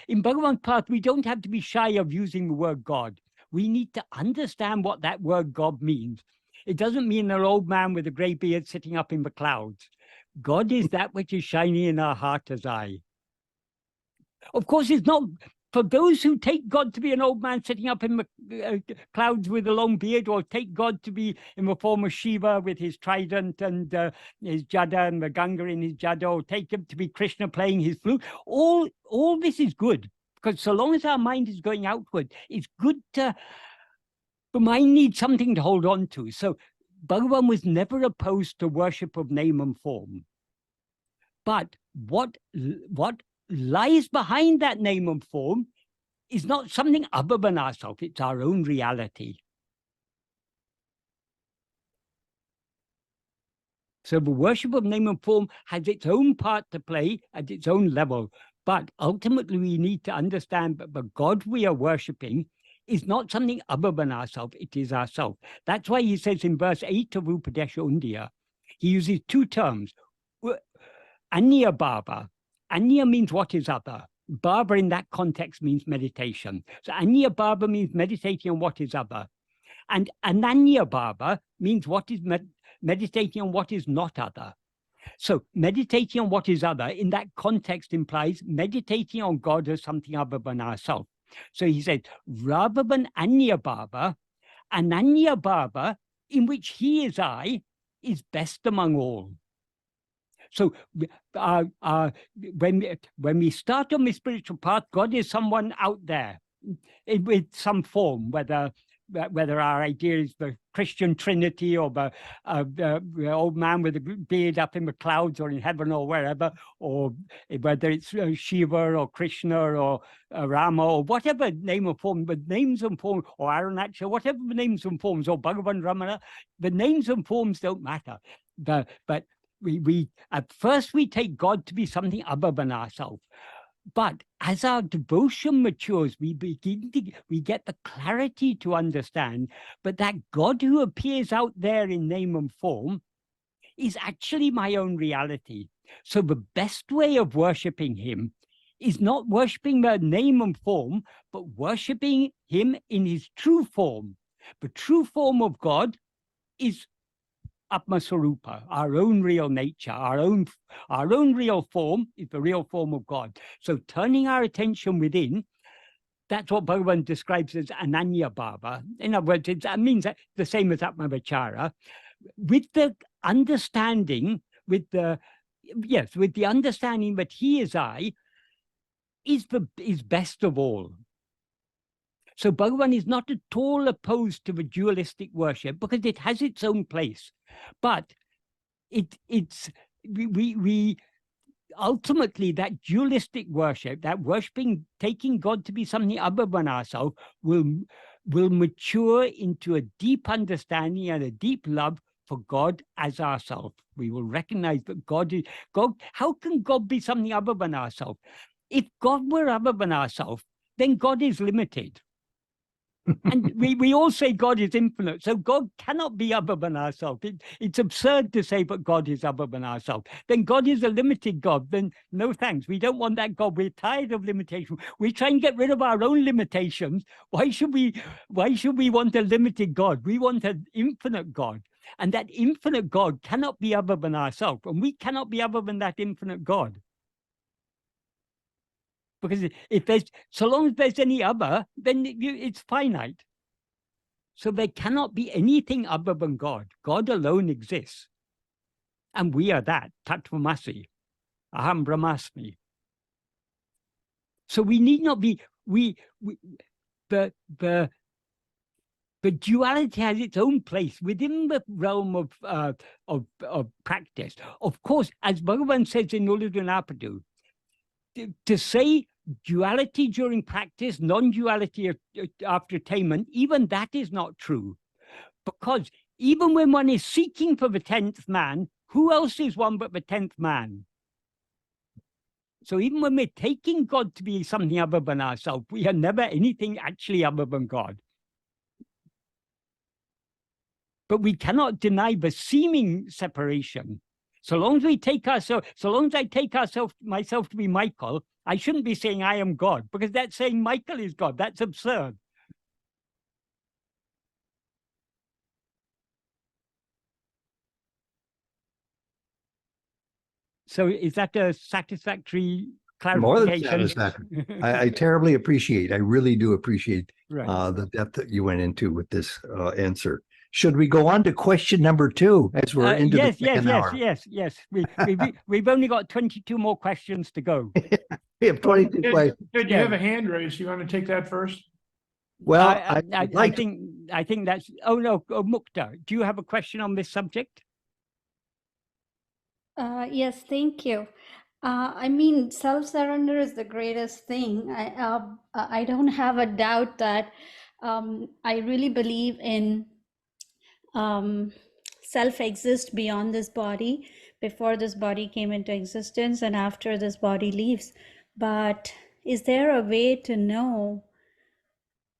in Bhagavan's path. We don't have to be shy of using the word God. We need to understand what that word God means. It doesn't mean an old man with a gray beard sitting up in the clouds. God is that which is shining in our heart as I. Of course, it's not for those who take God to be an old man sitting up in the clouds with a long beard, or take God to be in the form of Shiva with his trident and his jada and the Ganga in his jada, or take him to be Krishna playing his flute. All this is good, because so long as our mind is going outward, it's good to. The mind needs something to hold on to. So Bhagavan was never opposed to worship of name and form. But what lies behind that name and form is not something other than ourselves. It's our own reality. So the worship of name and form has its own part to play at its own level. But ultimately, we need to understand that the God we are worshipping is not something other than ourselves. It is ourself. That's why he says in verse 8 of Upadesha Undiyar, he uses two terms, Anya Bhava. Anya means what is other. Bhava in that context means meditation. So Anya Bhava means meditating on what is other. And Ananya Bhava means what is meditating on what is not other. So meditating on what is other in that context implies meditating on God as something other than ourselves. So he said, rather than Anya Bhava, Ananya Bhava, in which he is I, is best among all. So when we start on the spiritual path, God is someone out there with some form, whether whether our idea is the Christian Trinity or the old man with the beard up in the clouds or in heaven or wherever, or whether it's Shiva or Krishna or Rama or whatever name or form, but names and forms, or Arunacha, whatever the names and forms, or Bhagavan Ramana, the names and forms don't matter. But we at first we take God to be something other than ourselves. But as our devotion matures, we get the clarity to understand, but that God who appears out there in name and form is actually my own reality. So the best way of worshipping him is not worshipping the name and form, but worshipping him in his true form. The true form of God is Atma-sarupa, our own real nature, our own real form is the real form of God. So turning our attention within, that's what Bhagavan describes as ananya bhava. In other words, that means that the same as Atma-vichara, with the understanding, with the understanding that he is I, is best of all. So Bhagavan is not at all opposed to the dualistic worship because it has its own place. But we ultimately, that dualistic worship, that worshipping, taking God to be something other than ourselves, will mature into a deep understanding and a deep love for God as ourselves. We will recognize that God is God. How can God be something other than ourselves? If God were other than ourselves, then God is limited. And we all say God is infinite, so God cannot be other than ourselves. It's absurd to say that God is other than ourselves. Then God is a limited God. Then no thanks. We don't want that God. We're tired of limitation. We try and get rid of our own limitations. Why should we want a limited God? We want an infinite God. And that infinite God cannot be other than ourselves. And we cannot be other than that infinite God. Because so long as there's any other, then it's finite. So there cannot be anything other than God. God alone exists. And we are that, Tattvamasi, Aham Brahmasmi. So we need not be, the duality has its own place within the realm of practice. Of course, as Bhagavan says in Ulladu, to say duality during practice, non-duality after attainment, even that is not true. Because even when one is seeking for the 10th man, who else is one but the 10th man? So even when we're taking God to be something other than ourselves, we are never anything actually other than God. But we cannot deny the seeming separation. So long as I take myself to be Michael, I shouldn't be saying I am God, because that's saying Michael is God. That's absurd. So is that a satisfactory clarification? More than satisfactory. I terribly appreciate. I really do appreciate the depth that you went into with this answer. Should we go on to question number 2 as we're into the second hour? Yes. We've only got 22 more questions to go. We have 22 questions. You have a hand raised. You want to take that first? Well, I think that's. Oh no, Mukta, do you have a question on this subject? Yes, thank you. I mean, self-surrender is the greatest thing. I don't have a doubt that I really believe in self exists beyond this body, before this body came into existence and after this body leaves. But is there a way to know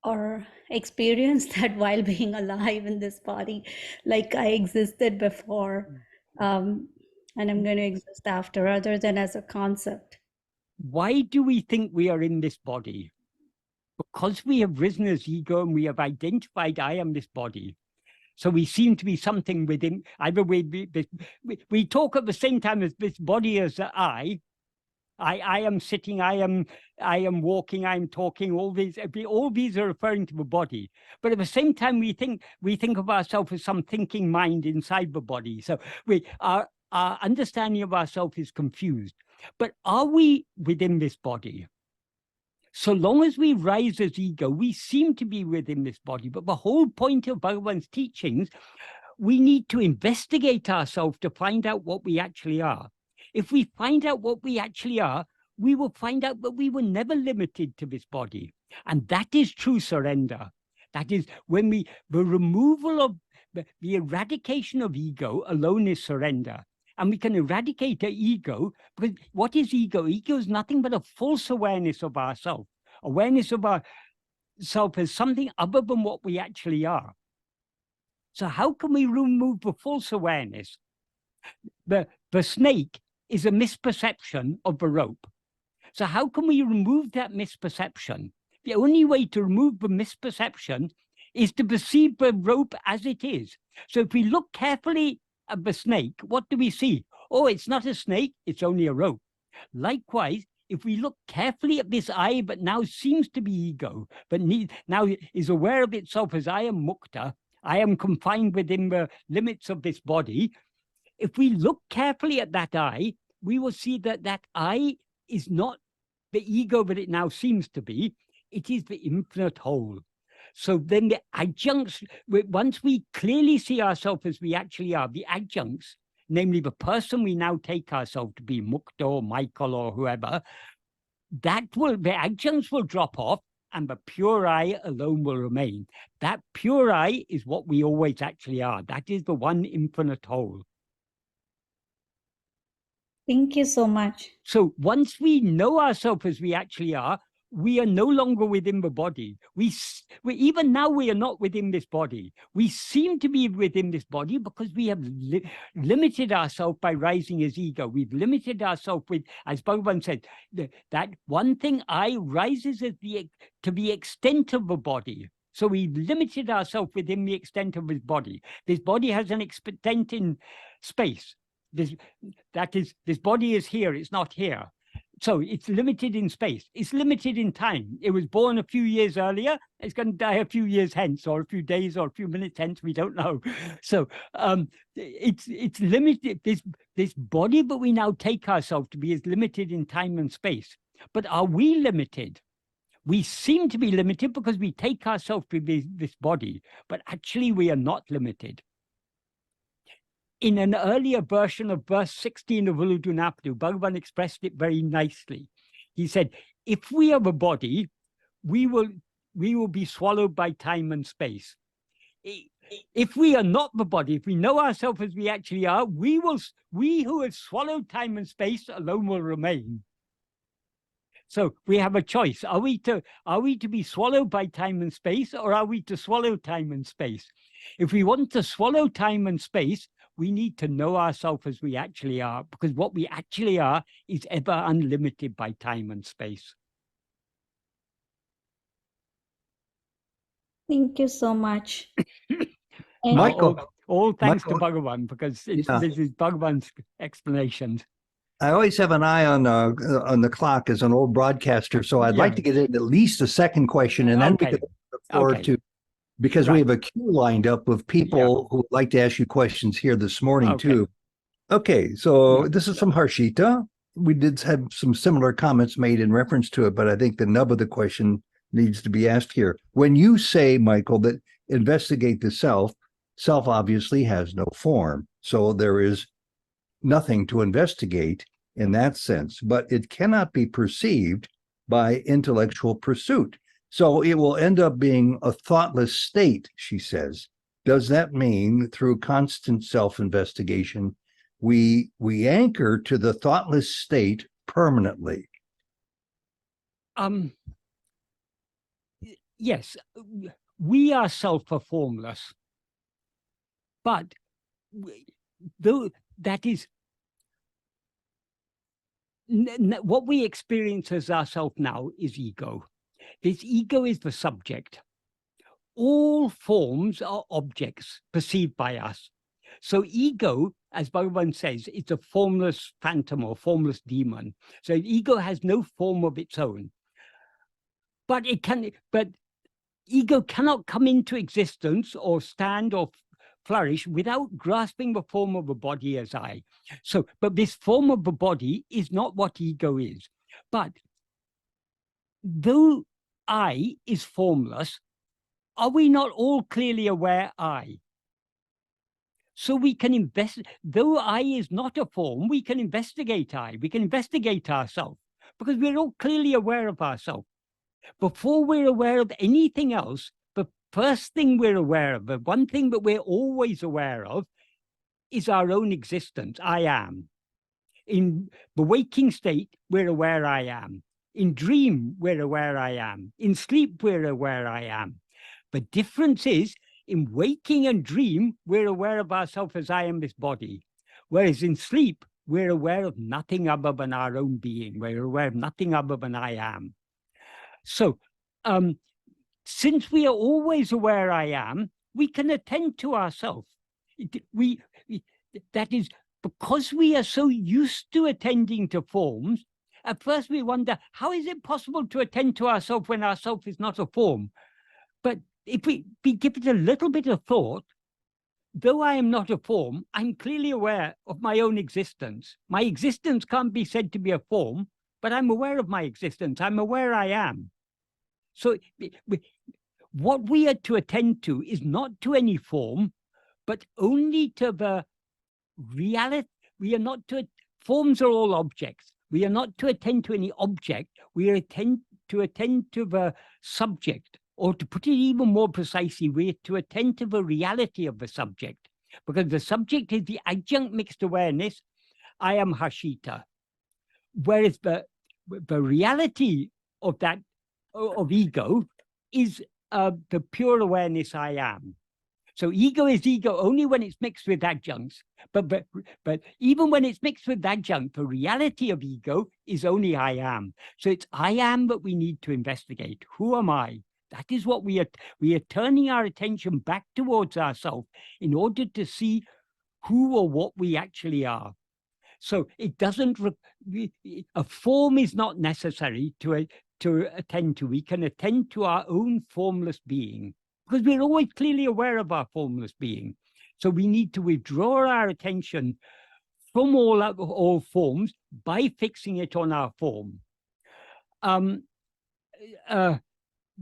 or experience that while being alive in this body, like I existed before, and I'm going to exist after, other than as a concept? Why do we think we are in this body? Because we have risen as ego and we have identified I am this body. So we seem to be something within, either we talk at the same time as this body as I am sitting, I am walking, I'm talking, all these are referring to the body. But at the same time, we think of ourselves as some thinking mind inside the body. So our understanding of ourselves is confused. But are we within this body? So long as we rise as ego, we seem to be within this body. But the whole point of Bhagavan's teachings, we need to investigate ourselves to find out what we actually are. If we find out what we actually are, we will find out that we were never limited to this body. And that is true surrender. That is when the removal of the eradication of ego alone is surrender. And we can eradicate the ego, because what is ego? Ego is nothing but a false awareness of ourself. Awareness of ourself as something other than what we actually are. So how can we remove the false awareness? The snake is a misperception of the rope. So how can we remove that misperception? The only way to remove the misperception is to perceive the rope as it is. So if we look carefully at the snake, what do we see? Oh, it's not a snake, it's only a rope. Likewise, if we look carefully at this I, but now seems to be ego, but now is aware of itself as I am mukta, I am confined within the limits of this body. If we look carefully at that I, we will see that that I is not the ego that it now seems to be, it is the infinite whole. So then the adjuncts, once we clearly see ourselves as we actually are, the adjuncts, namely the person we now take ourselves to be, Mukta or Michael or whoever, the adjuncts will drop off and the pure I alone will remain. That pure I is what we always actually are. That is the one infinite whole. Thank you so much. So once we know ourselves as we actually are, we are no longer within the body. Even now we are not within this body. We seem to be within this body because we have limited ourselves by rising as ego. We've limited ourselves with, as Bhagavan said, that one thing I rises as to the extent of the body. So we've limited ourselves within the extent of this body. This body has an extent in space. This body is here, it's not here. So it's limited in space. It's limited in time. It was born a few years earlier. It's going to die a few years hence, or a few days, or a few minutes hence. We don't know. So it's limited. This body, but we now take ourselves to be, is limited in time and space. But are we limited? We seem to be limited because we take ourselves to be this body, but actually we are not limited. In an earlier version of verse 16 of Uludunapadu, Bhagavan expressed it very nicely. He said, if we are a body, we will be swallowed by time and space. If we are not the body, if we know ourselves as we actually are, we who have swallowed time and space alone will remain. So we have a choice. Are we to be swallowed by time and space, or are we to swallow time and space? If we want to swallow time and space, we need to know ourselves as we actually are, because what we actually are is ever unlimited by time and space. Thank you so much. And Michael, all thanks to Michael, Bhagavan, because this is Bhagavan's explanations. I always have an eye on the clock as an old broadcaster, so I'd like to get in at least a second question, and then we could look forward to, because we have a queue lined up of people who would like to ask you questions here this morning too. Okay, so this is from Harshita. We did have some similar comments made in reference to it, but I think the nub of the question needs to be asked here. When you say, Michael, that investigate the self obviously has no form, so there is nothing to investigate in that sense, but it cannot be perceived by intellectual pursuit. So it will end up being a thoughtless state, she says. Does that mean through constant self-investigation, we anchor to the thoughtless state permanently? Yes, we ourselves are formless, but though that is what we experience as ourself now is ego. This ego is the subject. All forms are objects perceived by us. So ego, as Bhagavan says, it's a formless phantom or formless demon. So ego has no form of its own. But ego cannot come into existence or stand or flourish without grasping the form of a body as I. So, but this form of the body is not what ego is. But though I is formless, are we not all clearly aware I? So we can though I is not a form, we can investigate I, we can investigate ourselves, because we're all clearly aware of ourselves. Before we're aware of anything else, the first thing we're aware of, the one thing that we're always aware of, is our own existence, I am. In the waking state, we're aware I am. In dream, we're aware I am. In sleep, we're aware I am. The difference is, in waking and dream, we're aware of ourselves as I am this body. Whereas in sleep, we're aware of nothing other than our own being. We're aware of nothing other than I am. So, since we are always aware I am, we can attend to ourselves. That is, because we are so used to attending to forms, at first we wonder, how is it possible to attend to ourselves when ourself is not a form? But if we give it a little bit of thought, though I am not a form, I'm clearly aware of my own existence. My existence can't be said to be a form, but I'm aware of my existence. I'm aware I am. So what we are to attend to is not to any form, but only to the reality. We are not to, forms are all objects. We are not to attend to any object. We are to attend to the subject, or to put it even more precisely, we are to attend to the reality of the subject, because the subject is the adjunct mixed awareness, I am Harshita. Whereas the reality of that, of ego, is the pure awareness I am. So ego is ego only when it's mixed with adjuncts. But even when it's mixed with adjunct, the reality of ego is only I am. So it's I am that we need to investigate. Who am I? That is what we are turning our attention back towards ourselves in order to see who or what we actually are. So it doesn't, a form is not necessary to attend to. We can attend to our own formless being, because we're always clearly aware of our formless being. So we need to withdraw our attention from all forms by fixing it on our form.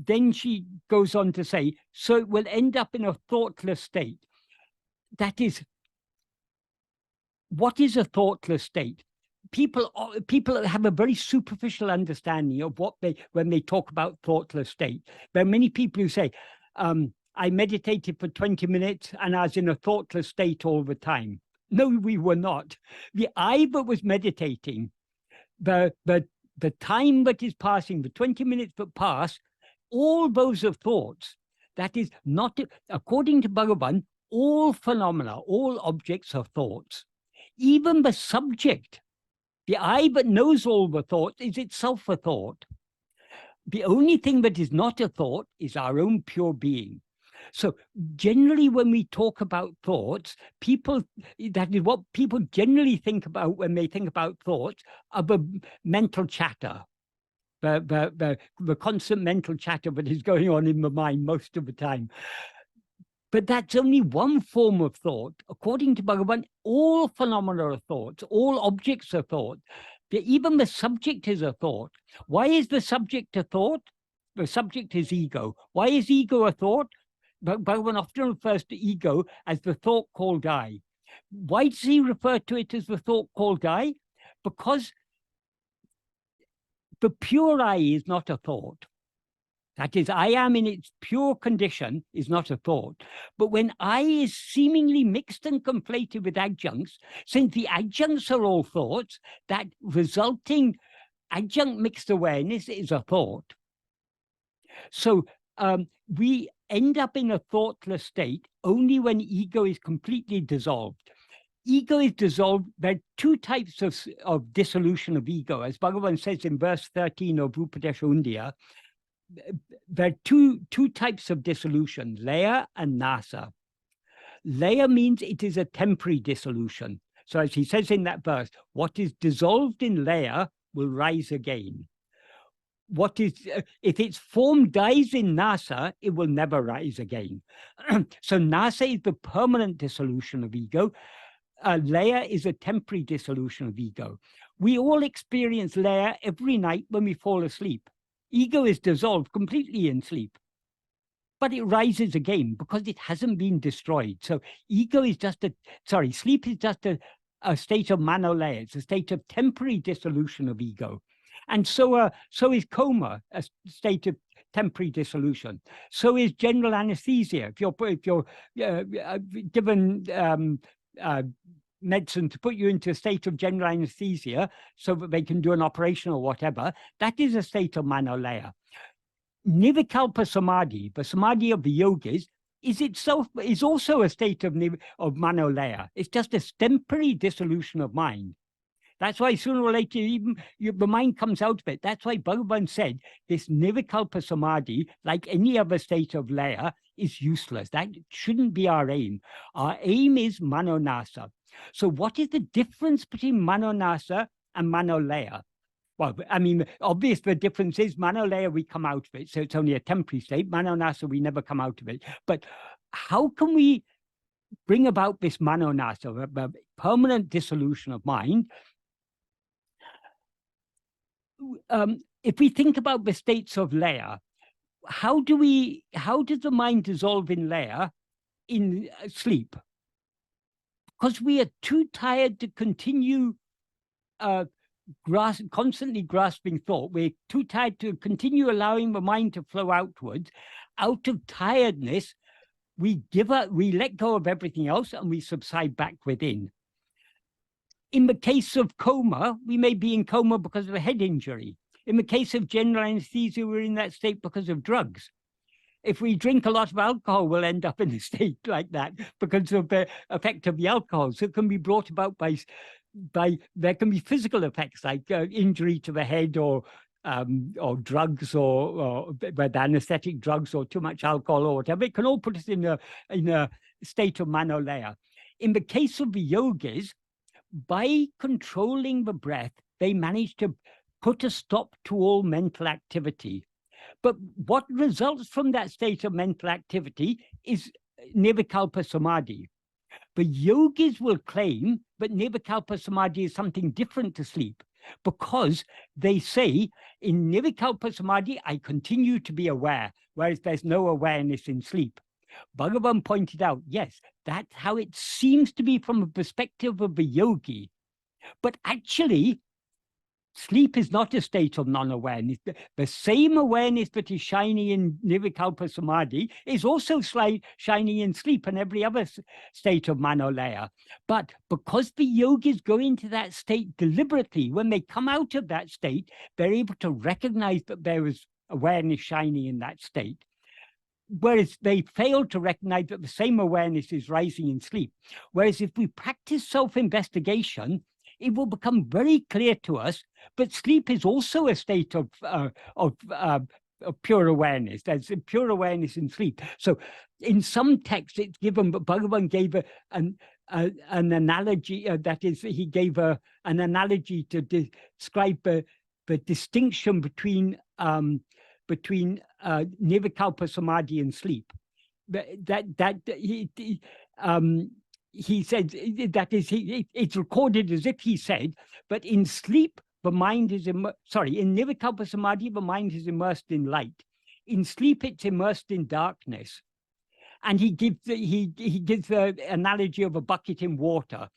Then she goes on to say, so it will end up in a thoughtless state. That is, what is a thoughtless state? People have a very superficial understanding of when they talk about thoughtless state. There are many people who say, I meditated for 20 minutes and I was in a thoughtless state all the time. No, we were not. The I that was meditating, the time that is passing, the 20 minutes that pass, all those are thoughts. That is not, according to Bhagavan, all phenomena, all objects are thoughts. Even the subject, the I that knows all the thoughts, is itself a thought. The only thing that is not a thought is our own pure being. So generally when we talk about thoughts, that is what people generally think about when they think about thoughts, are the mental chatter, the constant mental chatter that is going on in the mind most of the time. But that's only one form of thought. According to Bhagavan, all phenomena are thoughts, all objects are thought. Even the subject is a thought. Why is the subject a thought? The subject is ego. Why is ego a thought? Bhagavan often refers to ego as the thought called I. Why does he refer to it as the thought called I? Because the pure I is not a thought. That is, I am in its pure condition is not a thought. But when I is seemingly mixed and conflated with adjuncts, since the adjuncts are all thoughts, that resulting adjunct mixed awareness is a thought. So we end up in a thoughtless state only when ego is completely dissolved. Ego is dissolved. There are two types of dissolution of ego. As Bhagavan says in verse 13 of Upadesha Undiyar, there are two types of dissolution, laya and nasa. Laya means it is a temporary dissolution. So as he says in that verse, what is dissolved in laya will rise again. What is, if its form dies in nasa, it will never rise again. So nasa is the permanent dissolution of ego. Laya is a temporary dissolution of ego. We all experience laya every night when we fall asleep. Ego is dissolved completely in sleep, but it rises again because it hasn't been destroyed. So ego is just sleep is just a state of manolaya. It's a state of temporary dissolution of ego. And so is coma, a state of temporary dissolution. So is general anesthesia. If you're given medicine to put you into a state of general anesthesia so that they can do an operation or whatever, that is a state of manolaya. Nirvikalpa samadhi, the samadhi of the yogis, is also a state of manolaya. It's just a temporary dissolution of mind. That's why sooner or later, the mind comes out of it. That's why Bhagavan said this nirvikalpa samadhi, like any other state of laya, is useless. That shouldn't be our aim. Our aim is manonasa. So what is the difference between manonasa and manolaya? Well, I mean, obvious the difference is manolaya, we come out of it. So it's only a temporary state. Manonasa, we never come out of it. But how can we bring about this manonasa, a permanent dissolution of mind? If we think about the states of laya, how does the mind dissolve in laya in sleep? Because we are too tired to continue constantly grasping thought. We're too tired to continue allowing the mind to flow outwards. Out of tiredness, we give up, we let go of everything else, and we subside back within. In the case of coma, we may be in coma because of a head injury. In the case of general anesthesia, we're in that state because of drugs. If we drink a lot of alcohol, we'll end up in a state like that because of the effect of the alcohol. So it can be brought about by there can be physical effects like injury to the head or drugs or anesthetic drugs or too much alcohol or whatever. It can all put us in a state of manolaya. In the case of the yogis, by controlling the breath, they manage to put a stop to all mental activity. But what results from that state of mental activity is nirvikalpa samadhi. The yogis will claim that nirvikalpa samadhi is something different to sleep because they say in nirvikalpa samadhi, I continue to be aware, whereas there's no awareness in sleep. Bhagavan pointed out, yes, that's how it seems to be from a perspective of the yogi. But actually, sleep is not a state of non-awareness. The same awareness that is shining in nirvikalpa samadhi is also shining in sleep and every other state of manolaya. But because the yogis go into that state deliberately, when they come out of that state, they're able to recognize that there is awareness shining in that state. Whereas they fail to recognize that the same awareness is rising in sleep. Whereas if we practice self-investigation, it will become very clear to us that sleep is also a state of pure awareness. There's pure awareness in sleep. So in some texts, it's given, but Bhagavan gave an analogy, that is, he gave an analogy to describe the distinction between nirvikalpa samadhi and sleep. He said, that is, it's recorded as if he said, but in sleep, the mind is, in nirvikalpa samadhi, the mind is immersed in light. In sleep, it's immersed in darkness. And he gives the analogy of a bucket in water.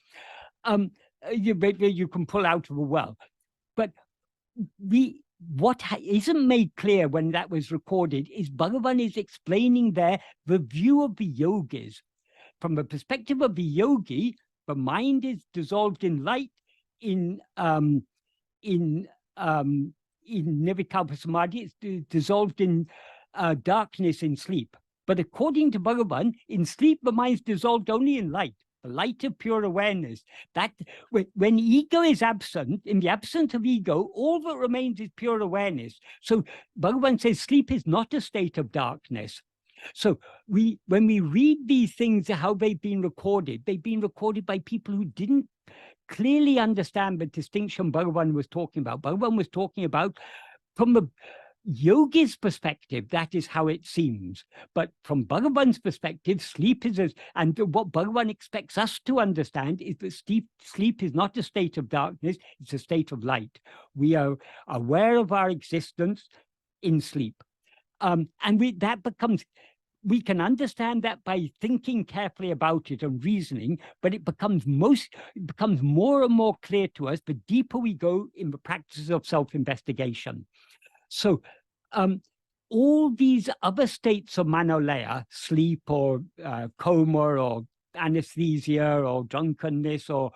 You can pull out of a well. But what isn't made clear when that was recorded is Bhagavan is explaining there the view of the yogis. From the perspective of the yogi, the mind is dissolved in light in nirvikalpa samadhi, it's dissolved in darkness in sleep. But according to Bhagavan, in sleep, the mind is dissolved only in light, the light of pure awareness. That when ego is absent, in the absence of ego, all that remains is pure awareness. So Bhagavan says sleep is not a state of darkness. So when we read these things, how they've been recorded by people who didn't clearly understand the distinction Bhagavan was talking about. Bhagavan was talking about, from the yogi's perspective, that is how it seems. But from Bhagavan's perspective, sleep is, and what Bhagavan expects us to understand is that sleep is not a state of darkness, it's a state of light. We are aware of our existence. in sleep. And that becomes, we can understand that by thinking carefully about it and reasoning, but it becomes more and more clear to us the deeper we go in the practice of self-investigation. So all these other states of manolaya, sleep or coma or anesthesia or drunkenness or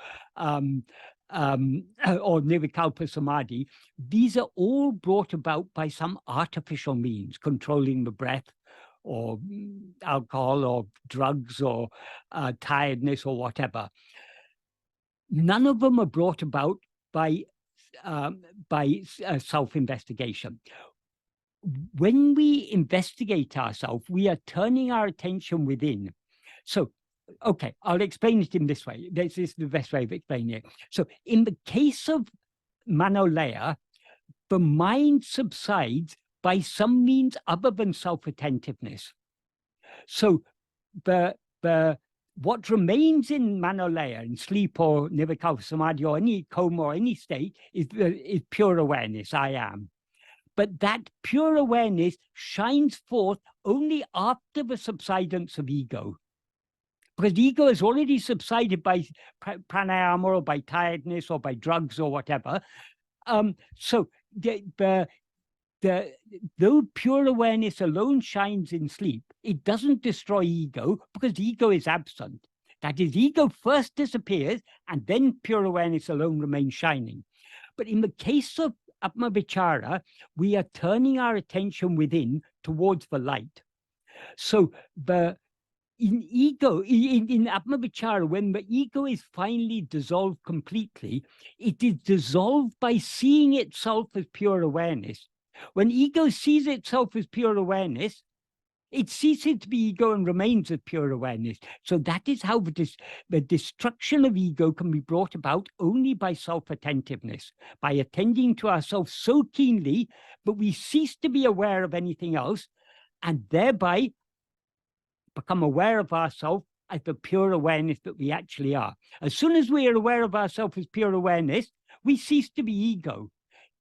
nirvikalpa samadhi, these are all brought about by some artificial means, controlling the breath, or alcohol, or drugs, or tiredness, or whatever. None of them are brought about by self-investigation. When we investigate ourselves, we are turning our attention within. So, okay, I'll explain it in this way. This is the best way of explaining it. So, in the case of manolaya, the mind subsides by some means other than self-attentiveness. So, what remains in manolaya, in sleep or nirvikalpa samadhi or any coma or any state, is pure awareness. I am. But that pure awareness shines forth only after the subsidence of ego. Because ego has already subsided by pranayama or by tiredness or by drugs or whatever. So though pure awareness alone shines in sleep, it doesn't destroy ego because ego is absent. That is, ego first disappears and then pure awareness alone remains shining. But in the case of Atma-vichara, we are turning our attention within towards the light. So in Atma-vichara, when the ego is finally dissolved completely, it is dissolved by seeing itself as pure awareness. When ego sees itself as pure awareness, it ceases to be ego and remains as pure awareness. So that is how the destruction of ego can be brought about only by self-attentiveness, by attending to ourselves so keenly that we cease to be aware of anything else, and thereby become aware of ourselves as the pure awareness that we actually are. As soon as we are aware of ourselves as pure awareness, we cease to be ego.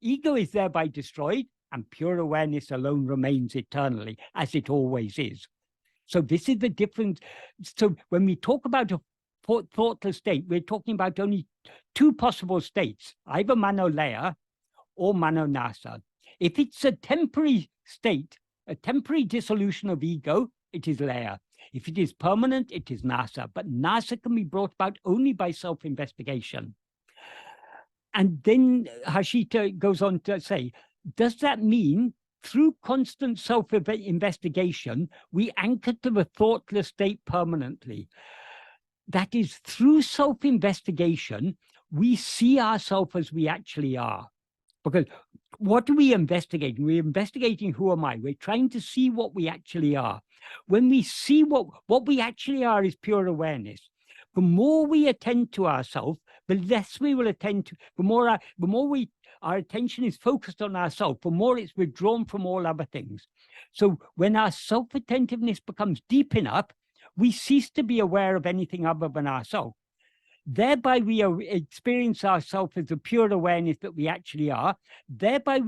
Ego is thereby destroyed, and pure awareness alone remains eternally, as it always is. So this is the difference. So when we talk about a thoughtless state, we're talking about only two possible states, either manolaya or manonasa. If it's a temporary state, a temporary dissolution of ego, it is laya. If it is permanent, it is nasa. But nasa can be brought about only by self-investigation. And then Harshita goes on to say, does that mean through constant self-investigation, we anchor to the thoughtless state permanently? That is, through self-investigation, we see ourselves as we actually are. Because what are we investigating? We're investigating who am I? We're trying to see what we actually are. When we see what we actually are is pure awareness. The more we attend to ourselves, the less we will attend to, the more our attention is focused on ourselves, the more it's withdrawn from all other things. So when our self-attentiveness becomes deep enough, we cease to be aware of anything other than ourselves. Thereby we experience ourselves as the pure awareness that we actually are. Thereby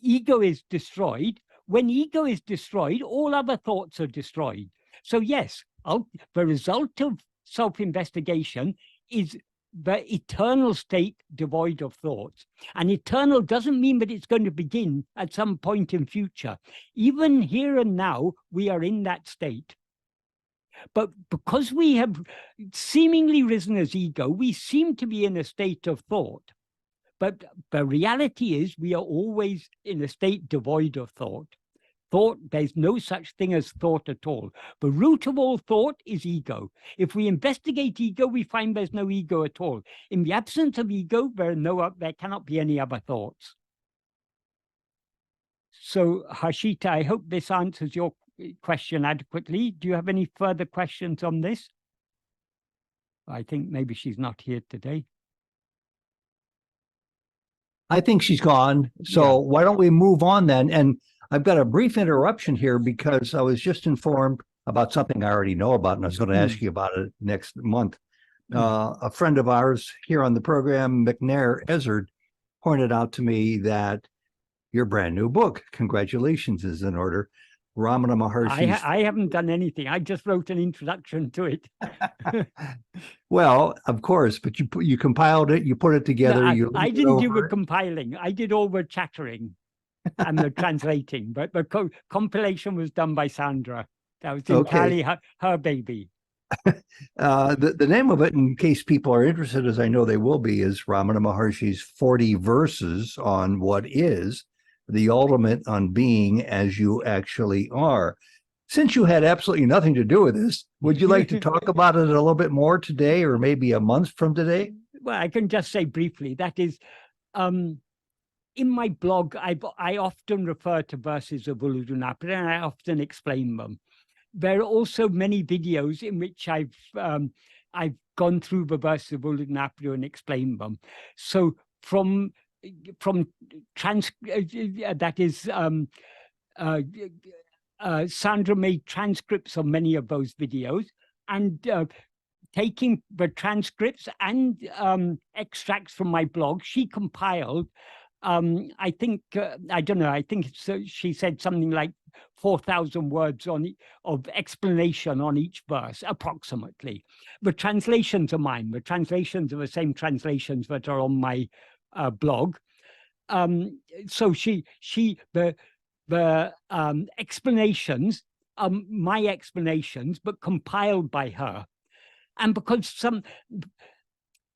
ego is destroyed. When ego is destroyed, all other thoughts are destroyed. So yes, the result of self-investigation is the eternal state devoid of thoughts. And eternal doesn't mean that it's going to begin at some point in future. Even here and now, we are in that state. But because we have seemingly risen as ego, we seem to be in a state of thought. But the reality is we are always in a state devoid of thought. Thought, there's no such thing as thought at all. The root of all thought is ego. If we investigate ego, we find there's no ego at all. In the absence of ego, there cannot be any other thoughts. So, Harshita, I hope this answers your question adequately. Do you have any further questions on this? I think maybe she's not here today. I think she's gone. So why don't we move on then? And I've got a brief interruption here because I was just informed about something I already know about, and I was going to ask you about it next month. A friend of ours here on the program, McNair Ezard, pointed out to me that your brand new book. Congratulations is in order. Ramana Maharshi's. I haven't done anything. I just wrote an introduction to it. Well, of course, but you compiled it, you put it together. No, you I looked it didn't do over. the compiling. I did all the chattering and the translating, but the compilation was done by Sandra. That was entirely her baby. The name of it, in case people are interested, as I know they will be, is Ramana Maharshi's 40 verses on what is the ultimate on being as you actually are. Since you had absolutely nothing to do with this, would you like to talk about it a little bit more today, or maybe a month from today? Well, I can just say briefly, that is, in my blog, I often refer to verses of Uludunappa, and I often explain them. There are also many videos in which I've gone through the verses of Uludunappa and explained them. So from that is Sandra made transcripts of many of those videos, and taking the transcripts and extracts from my blog, she compiled, I think, I don't know, I think she said something like 4,000 words of explanation on each verse, approximately. The translations are mine. The translations are the same translations that are on my blog. So the explanations are my explanations, but compiled by her. And because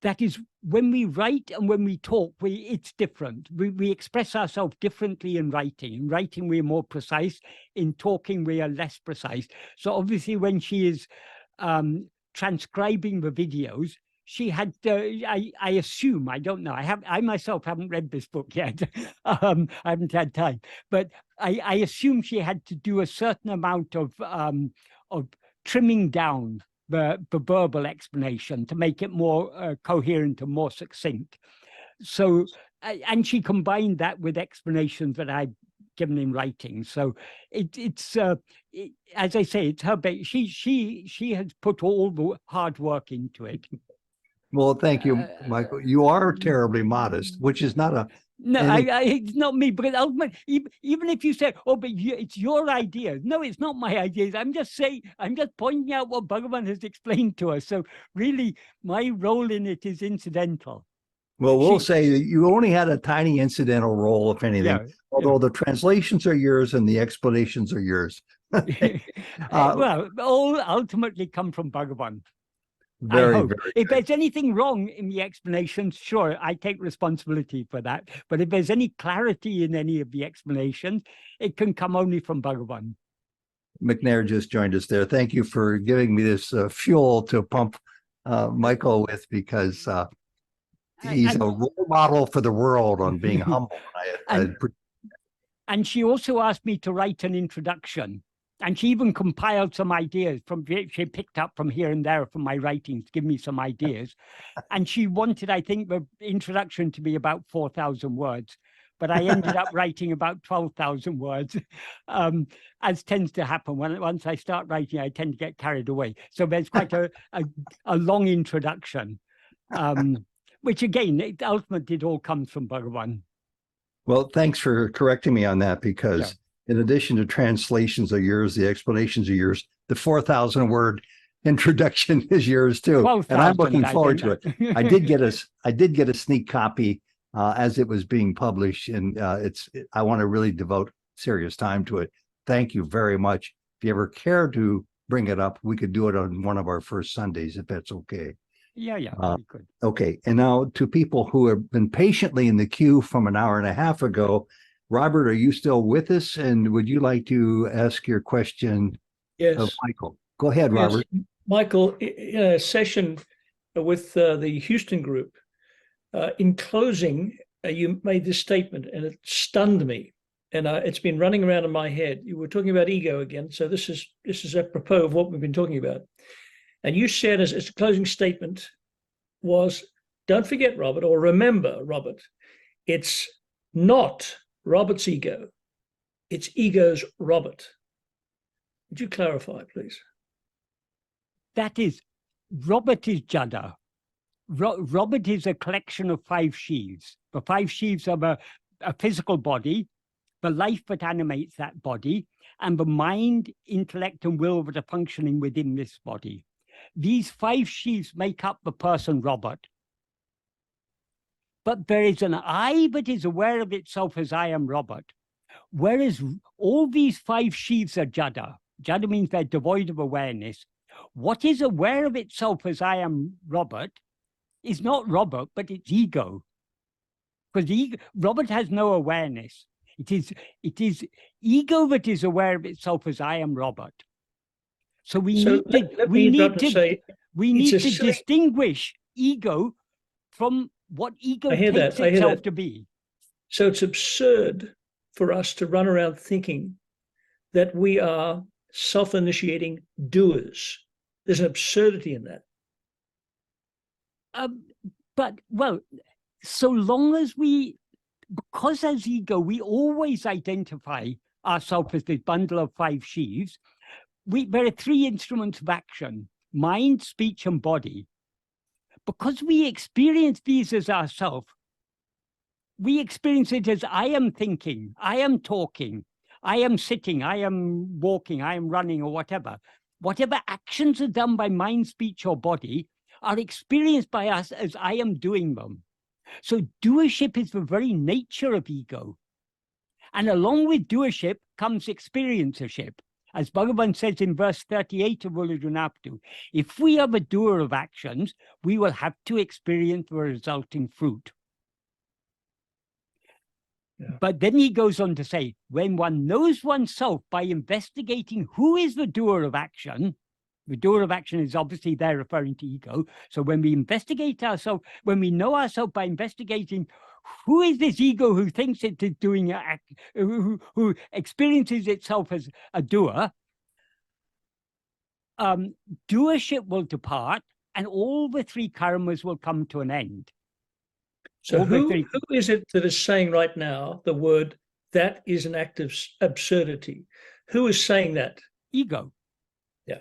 that is, when we write and when we talk, it's different. We express ourselves differently in writing. In writing, we are more precise. In talking, we are less precise. So obviously, when she is transcribing the videos, she had, I assume, I don't know, I myself haven't read this book yet. I haven't had time, but I assume she had to do a certain amount of trimming down the verbal explanation to make it more coherent and more succinct. So, and she combined that with explanations that I've given in writing. So it's as I say, it's her baby. She has put all the hard work into it. Well, thank you, Michael. You are terribly modest, which is not a. No, it's not me, because ultimately, even if you say, oh, but it's your ideas. No, it's not my ideas. I'm just pointing out what Bhagavan has explained to us. So really, my role in it is incidental. Well, we'll say that you only had a tiny incidental role, if anything, although the translations are yours and the explanations are yours. Well, all ultimately come from Bhagavan. Very, if there's anything wrong in the explanations, sure, I take responsibility for that. But if there's any clarity in any of the explanations, it can come only from Bhagavan. McNair just joined us there. Thank you for giving me this fuel to pump Michael with, because he's a role model for the world on being humble. And she also asked me to write an introduction. And she even compiled some ideas she picked up from here and there from my writings to give me some ideas. And she wanted, I think, the introduction to be about 4,000 words. But I ended up writing about 12,000 words, as tends to happen. Once I start writing, I tend to get carried away. So there's quite a long introduction, which again, ultimately, it all comes from Bhagavan. Well, thanks for correcting me on that, because in addition to translations are yours, the explanations are yours, the 4,000 word introduction is yours too. And I'm looking forward to it. I did get a sneak copy as it was being published, and I want to really devote serious time to it. Thank you very much. If you ever care to bring it up, we could do it on one of our first Sundays, if that's okay. Yeah, good. Okay. And now, to people who have been patiently in the queue from an hour and a half ago, Robert, are you still with us? And would you like to ask your question of Michael? Go ahead, Robert. Michael, in a session with the Houston group, in closing, you made this statement, and it stunned me. And it's been running around in my head. You were talking about ego again. So this is apropos of what we've been talking about. And you said as a closing statement was, don't forget, Robert, or remember, Robert, it's not Robert's ego, it's ego's Robert. Would you clarify, please? That is, Robert is Jada. Robert is a collection of 5 sheaves. The 5 sheaves of a physical body, the life that animates that body, and the mind, intellect, and will that are functioning within this body. These 5 sheaths make up the person Robert. But there is an I that is aware of itself as I am Robert, whereas all these 5 sheaths are jada. Jada means they're devoid of awareness. What is aware of itself as I am Robert is not Robert, but it's ego. Because Robert has no awareness. It is ego that is aware of itself as I am Robert. So we need to distinguish ego from what ego takes itself to be. So it's absurd for us to run around thinking that we are self-initiating doers. There's an absurdity in that. But, well, so long as because as ego, we always identify ourselves as this bundle of 5 sheaths, there are 3 instruments of action: mind, speech, and body. Because we experience these as ourself, we experience it as I am thinking, I am talking, I am sitting, I am walking, I am running, or whatever. Whatever actions are done by mind, speech, or body are experienced by us as I am doing them. So doership is the very nature of ego. And along with doership comes experiencership. As Bhagavan says in verse 38 of Ulujunaptu, if we are the doer of actions, we will have to experience the resulting fruit. Yeah. But then he goes on to say, when one knows oneself by investigating who is the doer of action, the doer of action is obviously there referring to ego. So when we investigate ourselves, when we know ourselves by investigating who is this ego who thinks it is doing, who experiences itself as a doer, doership will depart and all the 3 karmas will come to an end. So who is it that is saying right now the word, that is an act of absurdity? Who is saying that? Ego. Yeah.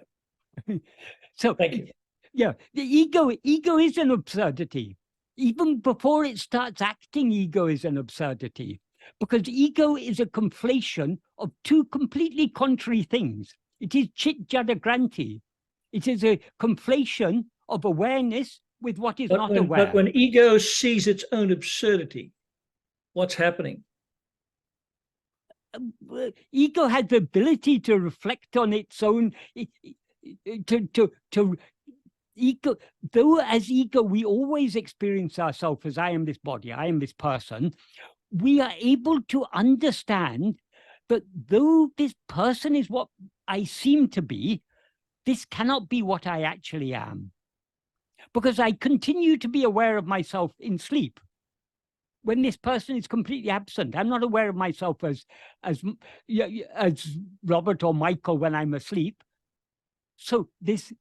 So, thank you. Yeah, the ego is an absurdity. Even before it starts acting, ego is an absurdity. Because ego is a conflation of 2 completely contrary things. It is chit jada granti. It is a conflation of awareness with what is not aware. But when ego sees its own absurdity, what's happening? Ego has the ability to reflect on its own, ego, though as ego we always experience ourselves as I am this body, I am this person, we are able to understand that though this person is what I seem to be, this cannot be what I actually am. Because I continue to be aware of myself in sleep. When this person is completely absent, I'm not aware of myself as Robert or Michael when I'm asleep. So this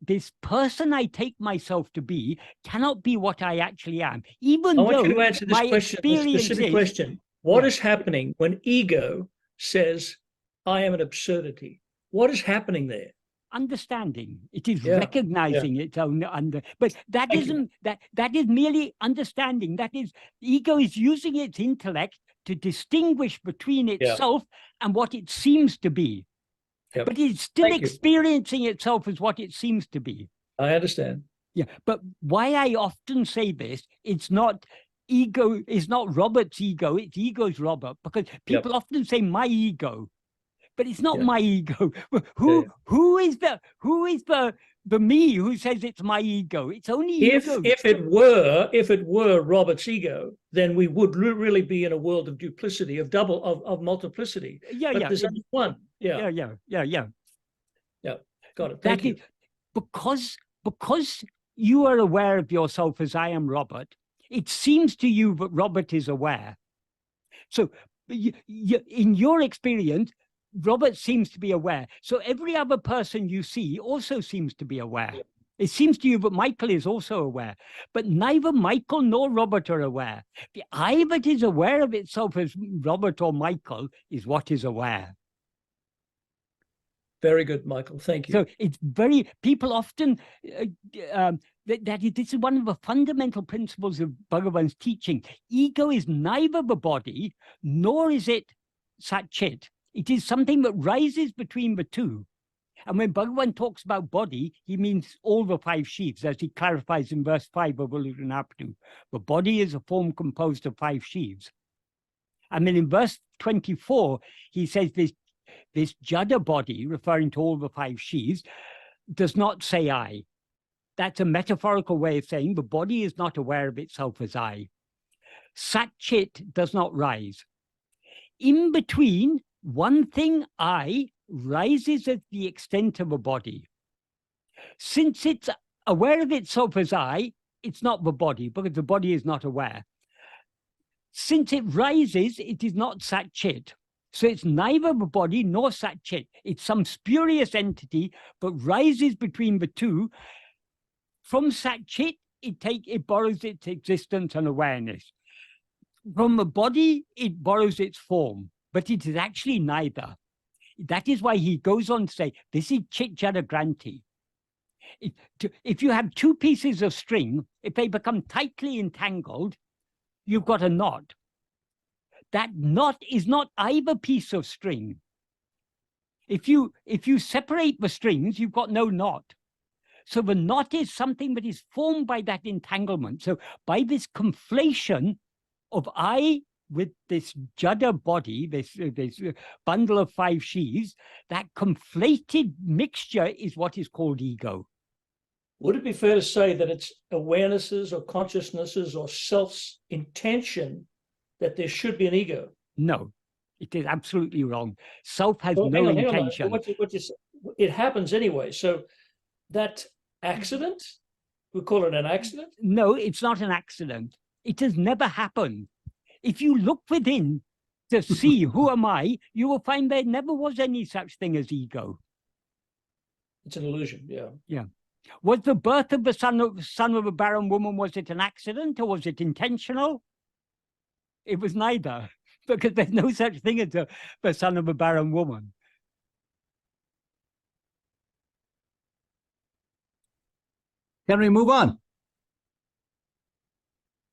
person I take myself to be cannot be what I actually am. Even though I want you to answer this question, this specific question. What is happening when ego says, I am an absurdity? What is happening there? Understanding. It is recognizing its own but that isn't that is merely understanding. That is, ego is using its intellect to distinguish between itself and what it seems to be. But it's still experiencing itself as what it seems to be. I understand. Yeah, but why I often say this, it's not ego, it's not Robert's ego, it's ego's Robert, because people often say my ego. But it's not my ego. Who is the me who says it's my ego? It's only ego. If it were Robert's ego, then we would really be in a world of duplicity, of multiplicity. But there's only one. Yeah. Got it. Thank you. Because you are aware of yourself as I am Robert, it seems to you that Robert is aware. So in your experience, Robert seems to be aware. So every other person you see also seems to be aware. It seems to you that Michael is also aware, but neither Michael nor Robert are aware. The I that is aware of itself as Robert or Michael is what is aware. Very good, Michael. Thank you. So it's people often, this is one of the fundamental principles of Bhagavan's teaching. Ego is neither the body, nor is it Sat Chit. It is something that rises between the two. And when Bhagavan talks about body, he means all the 5 sheaths, as he clarifies in verse 5 of Ulunapadu. The body is a form composed of 5 sheaths. And then in verse 24, he says this Jada body, referring to all the 5 sheaths, does not say I. That's a metaphorical way of saying the body is not aware of itself as I. Sat Chit does not rise. In between, one thing, I, rises at the extent of a body. Since it's aware of itself as I, it's not the body, because the body is not aware. Since it rises, it is not Sat Chit. So it's neither the body nor Sat Chit. It's some spurious entity, but rises between the two. From Sat Chit, it borrows its existence and awareness. From the body, it borrows its form, but it is actually neither. That is why he goes on to say, this is Chit Jada Granti. If you have 2 pieces of string, if they become tightly entangled, you've got a knot. That knot is not either piece of string. If you separate the strings, you've got no knot. So the knot is something that is formed by that entanglement. So by this conflation of I with this Jada body, this bundle of 5 sheaths, that conflated mixture is what is called ego. Would it be fair to say that it's awarenesses or consciousnesses or self's intention that there should be an ego? No, it is absolutely wrong. Self has Well, no hang on. intention. It happens anyway. So that accident, we call it an accident? No, it's not an accident. It has never happened. If you look within to see who am I, you will find there never was any such thing as ego. It's an illusion, yeah. Yeah. Was the birth of the son of a barren woman, was it an accident or was it intentional? It was neither, because there's no such thing as the son of a barren woman. Can we move on?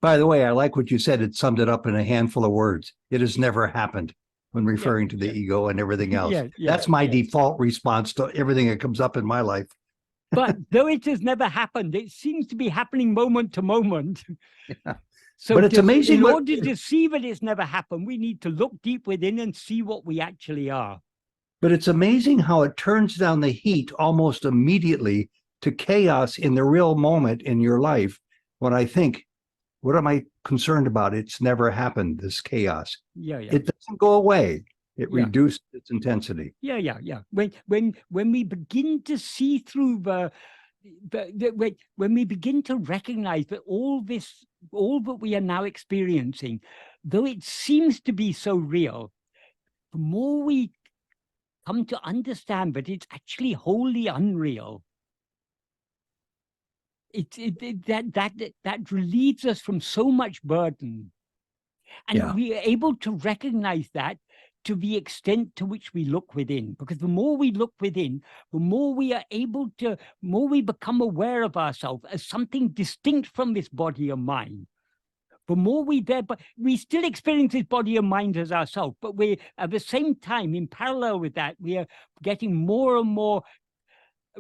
By the way, I like what you said. It summed it up in a handful of words. It has never happened when referring to the ego and everything else. That's my default response to everything that comes up in my life. But though it has never happened, it seems to be happening moment to moment. Yeah. So but it's amazing. In order to see that it's never happened, we need to look deep within and see what we actually are. But it's amazing how it turns down the heat almost immediately to chaos in the real moment in your life. When I think, what am I concerned about? It's never happened, this chaos. Yeah. It doesn't go away. It reduces its intensity. Yeah. When we begin to see through when we begin to recognize that all that we are now experiencing, though it seems to be so real, the more we come to understand that it's actually wholly unreal. That relieves us from so much burden. And we are able to recognize that to the extent to which we look within, because the more we look within, the more we are able to, more we become aware of ourselves as something distinct from this body and mind. The more but we still experience this body and mind as ourselves, but we, at the same time, in parallel with that, we are getting more and more,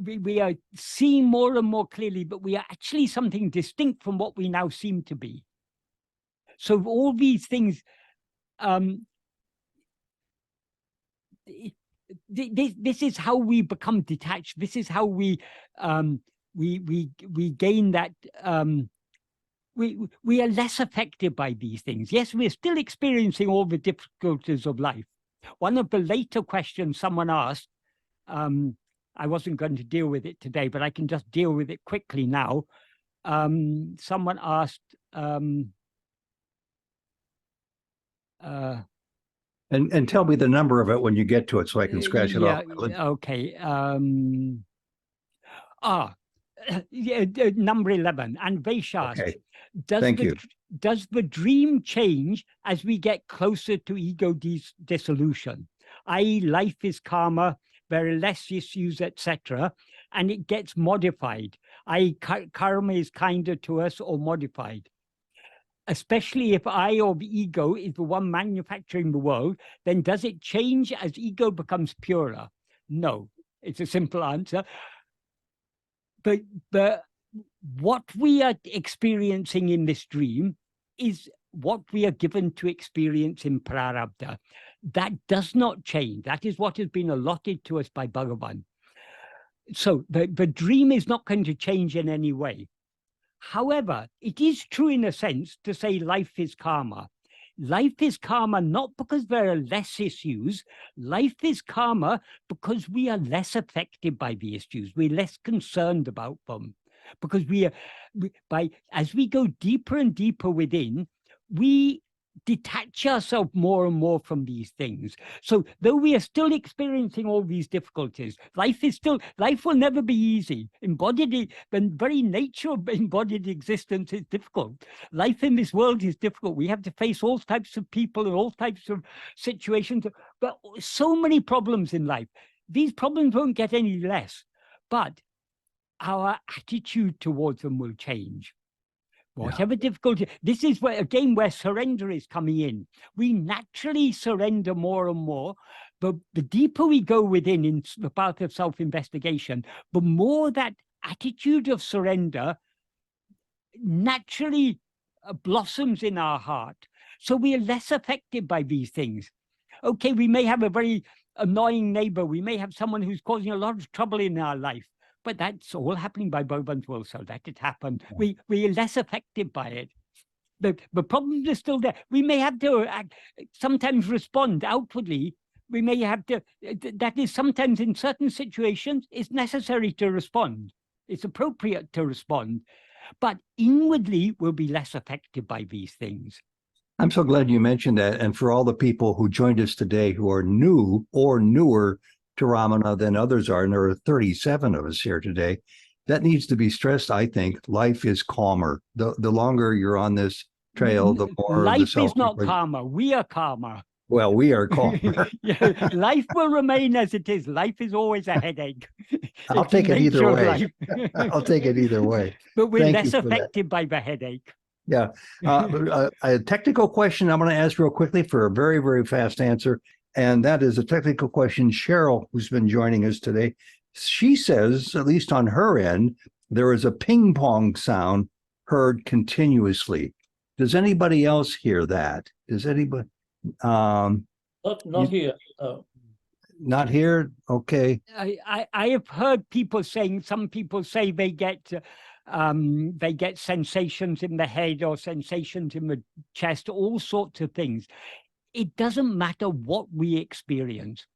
we are seeing more and more clearly, but we are actually something distinct from what we now seem to be. So all these things, this is how we become detached. This is how we gain that. We are less affected by these things. Yes, we're still experiencing all the difficulties of life. One of the later questions someone asked, I wasn't going to deal with it today, but I can just deal with it quickly now. Someone asked, and tell me the number of it when you get to it so I can scratch it off. Okay. Number 11. And Vaishya asked, does the dream change as we get closer to ego dissolution? I.e., life is calmer, there are less issues, etc., and it gets modified. I.e., karma is kinder to us or modified. especially if I or the ego is the one manufacturing the world, then does it change as ego becomes purer? No, it's a simple answer. But what we are experiencing in this dream is what we are given to experience in prarabdha. That does not change. That is what has been allotted to us by Bhagavan. So the dream is not going to change in any way. However, it is true in a sense to say life is karma. Life is karma not because there are less issues. Life is karma because we are less affected by the issues. We're less concerned about them. Because as we go deeper and deeper within, we detach ourselves more and more from these things. So though we are still experiencing all these difficulties, life will never be easy. The very nature of embodied existence is difficult. Life in this world is difficult. We have to face all types of people and all types of situations, but so many problems in life. These problems won't get any less, but our attitude towards them will change. Whatever difficulty, this is where, again, where surrender is coming in. We naturally surrender more and more, but the deeper we go within in the path of self-investigation, the more that attitude of surrender naturally blossoms in our heart. So we are less affected by these things. Okay, we may have a very annoying neighbor. We may have someone who's causing a lot of trouble in our life. But that's all happening by Bhagavan's will, so that it happened. We are less affected by it. The problems are still there. We may have to sometimes respond outwardly. We may have to, that is sometimes in certain situations, it's necessary to respond. It's appropriate to respond. But inwardly, we'll be less affected by these things. I'm so glad you mentioned that. And for all the people who joined us today who are new or newer to Ramana than others are, and there are 37 of us here today, that needs to be stressed. I think life is calmer. The longer you're on this trail, the more life is not karma. We are karma. Well, we are calmer. Yeah, life will remain as it is. Life is always a headache. I'll take it either way. I'll take it either way. But we're less affected by the headache. Yeah. A technical question I'm going to ask real quickly for a very, very fast answer. And that is a technical question. Cheryl, who's been joining us today, she says, at least on her end, there is a ping pong sound heard continuously. Does anybody else hear that? Does anybody? Not here. Oh. Not here? Okay. I have heard people saying, some people say they get sensations in the head or sensations in the chest, all sorts of things. It doesn't matter what we experience.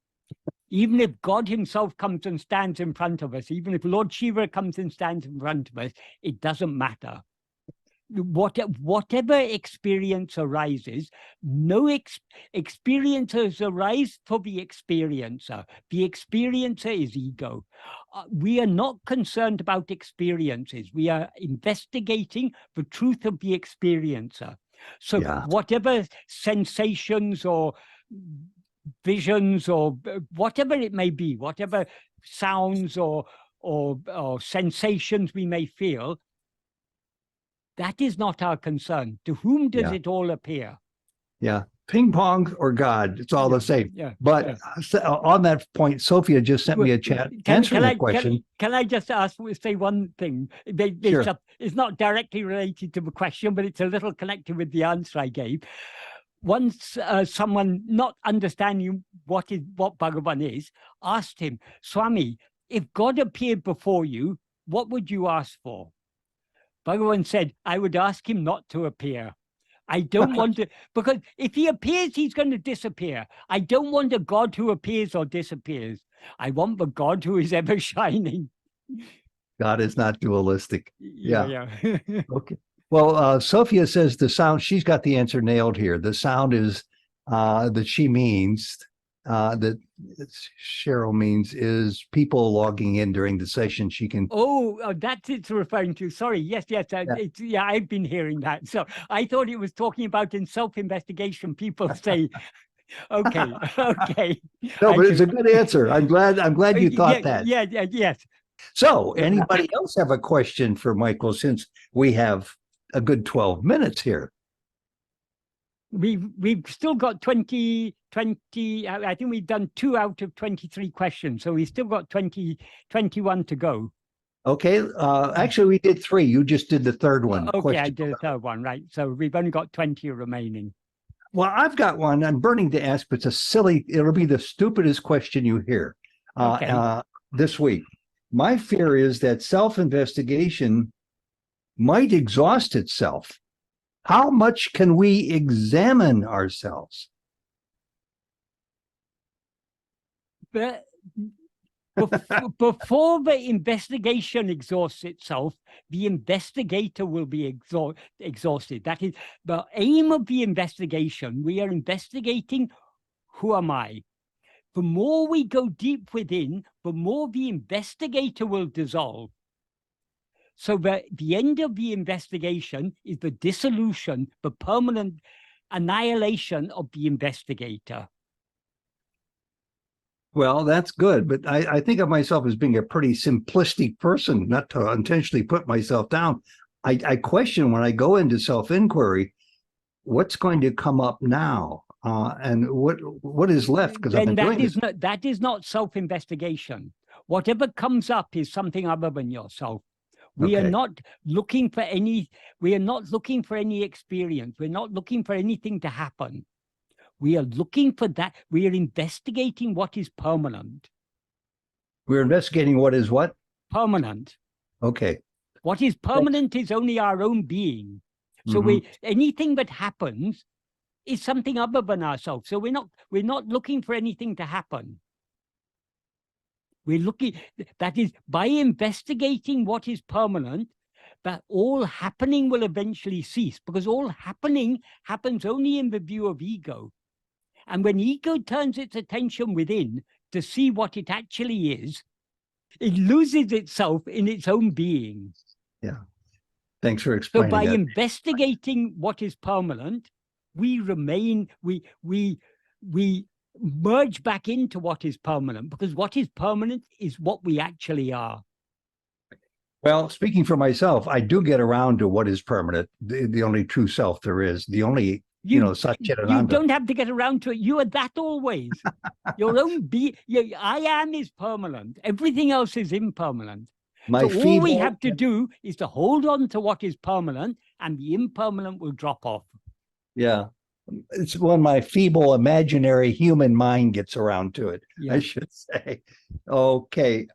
Even if God himself comes and stands in front of us, even if Lord Shiva comes and stands in front of us, it doesn't matter. Whatever experience arises, no experiences arise for the experiencer. The experiencer is ego. We are not concerned about experiences. We are investigating the truth of the experiencer. So whatever sensations or visions or whatever it may be, whatever sounds or sensations we may feel, that is not our concern. To whom does it all appear? Yeah. Ping pong or God, it's all the same. But on that point, Sophia just sent me a chat answering the question. Can I just say one thing? It's not directly related to the question, but it's a little connected with the answer I gave. Once someone not understanding what Bhagavan is, asked him, Swami, if God appeared before you, what would you ask for? Bhagavan said, I would ask him not to appear. I don't want to, because if he appears, he's going to disappear. I don't want a God who appears or disappears. I want the God who is ever shining. God is not dualistic. Yeah. Okay. Well, Sophia says the sound, she's got the answer nailed here. The sound is that she means, that Cheryl means, is people logging in during the session. She can. Oh, that's it's referring to. Sorry. Yes. I've been hearing that. So I thought it was talking about in self-investigation. People say, okay. No, but it's a good answer. I'm glad you thought that. Yes. So anybody else have a question for Michael, since we have a good 12 minutes here? We've still got 20. I think we've done 2 out of 23 questions, so we've still got 21 to go. Okay. Actually, we did 3. You just did the third one. Okay, I Question. did a third one, right? So we've only got 20 remaining. Well, I've got one. I'm burning to ask, but it'll be the stupidest question you hear this week. My fear is that self-investigation might exhaust itself. How much can we examine ourselves? But before the investigation exhausts itself, the investigator will be exhausted. That is the aim of the investigation. We are investigating, who am I? The more we go deep within, the more the investigator will dissolve. So the end of the investigation is the dissolution, the permanent annihilation of the investigator. Well, that's good, but I think of myself as being a pretty simplistic person, not to intentionally put myself down. I question when I go into self-inquiry, what's going to come up now, and what is left, because I've been doing this. That is not self-investigation. Whatever comes up is something other than yourself. We are not looking for any. We are not looking for any experience. We're not looking for anything to happen. We are looking for that. We are investigating what is permanent. We're investigating what is what? Permanent. Okay. What is permanent is only our own being. So anything that happens is something other than ourselves. So we're not looking for anything to happen. We're looking, that is, by investigating what is permanent, that all happening will eventually cease, because all happening happens only in the view of ego. And when ego turns its attention within to see what it actually is, it loses itself in its own being. Yeah. Thanks for explaining that. So by that. investigating what is permanent, we remain, we merge back into what is permanent, because what is permanent is what we actually are. Well, speaking for myself, I do get around to what is permanent, the only true self there is, the only, Satchitananda. You don't have to get around to it. You are that always. Your own I am is permanent. Everything else is impermanent. All we have to do is to hold on to what is permanent, and the impermanent will drop off. Yeah. It's when my feeble imaginary human mind gets around to it, I should say. Okay.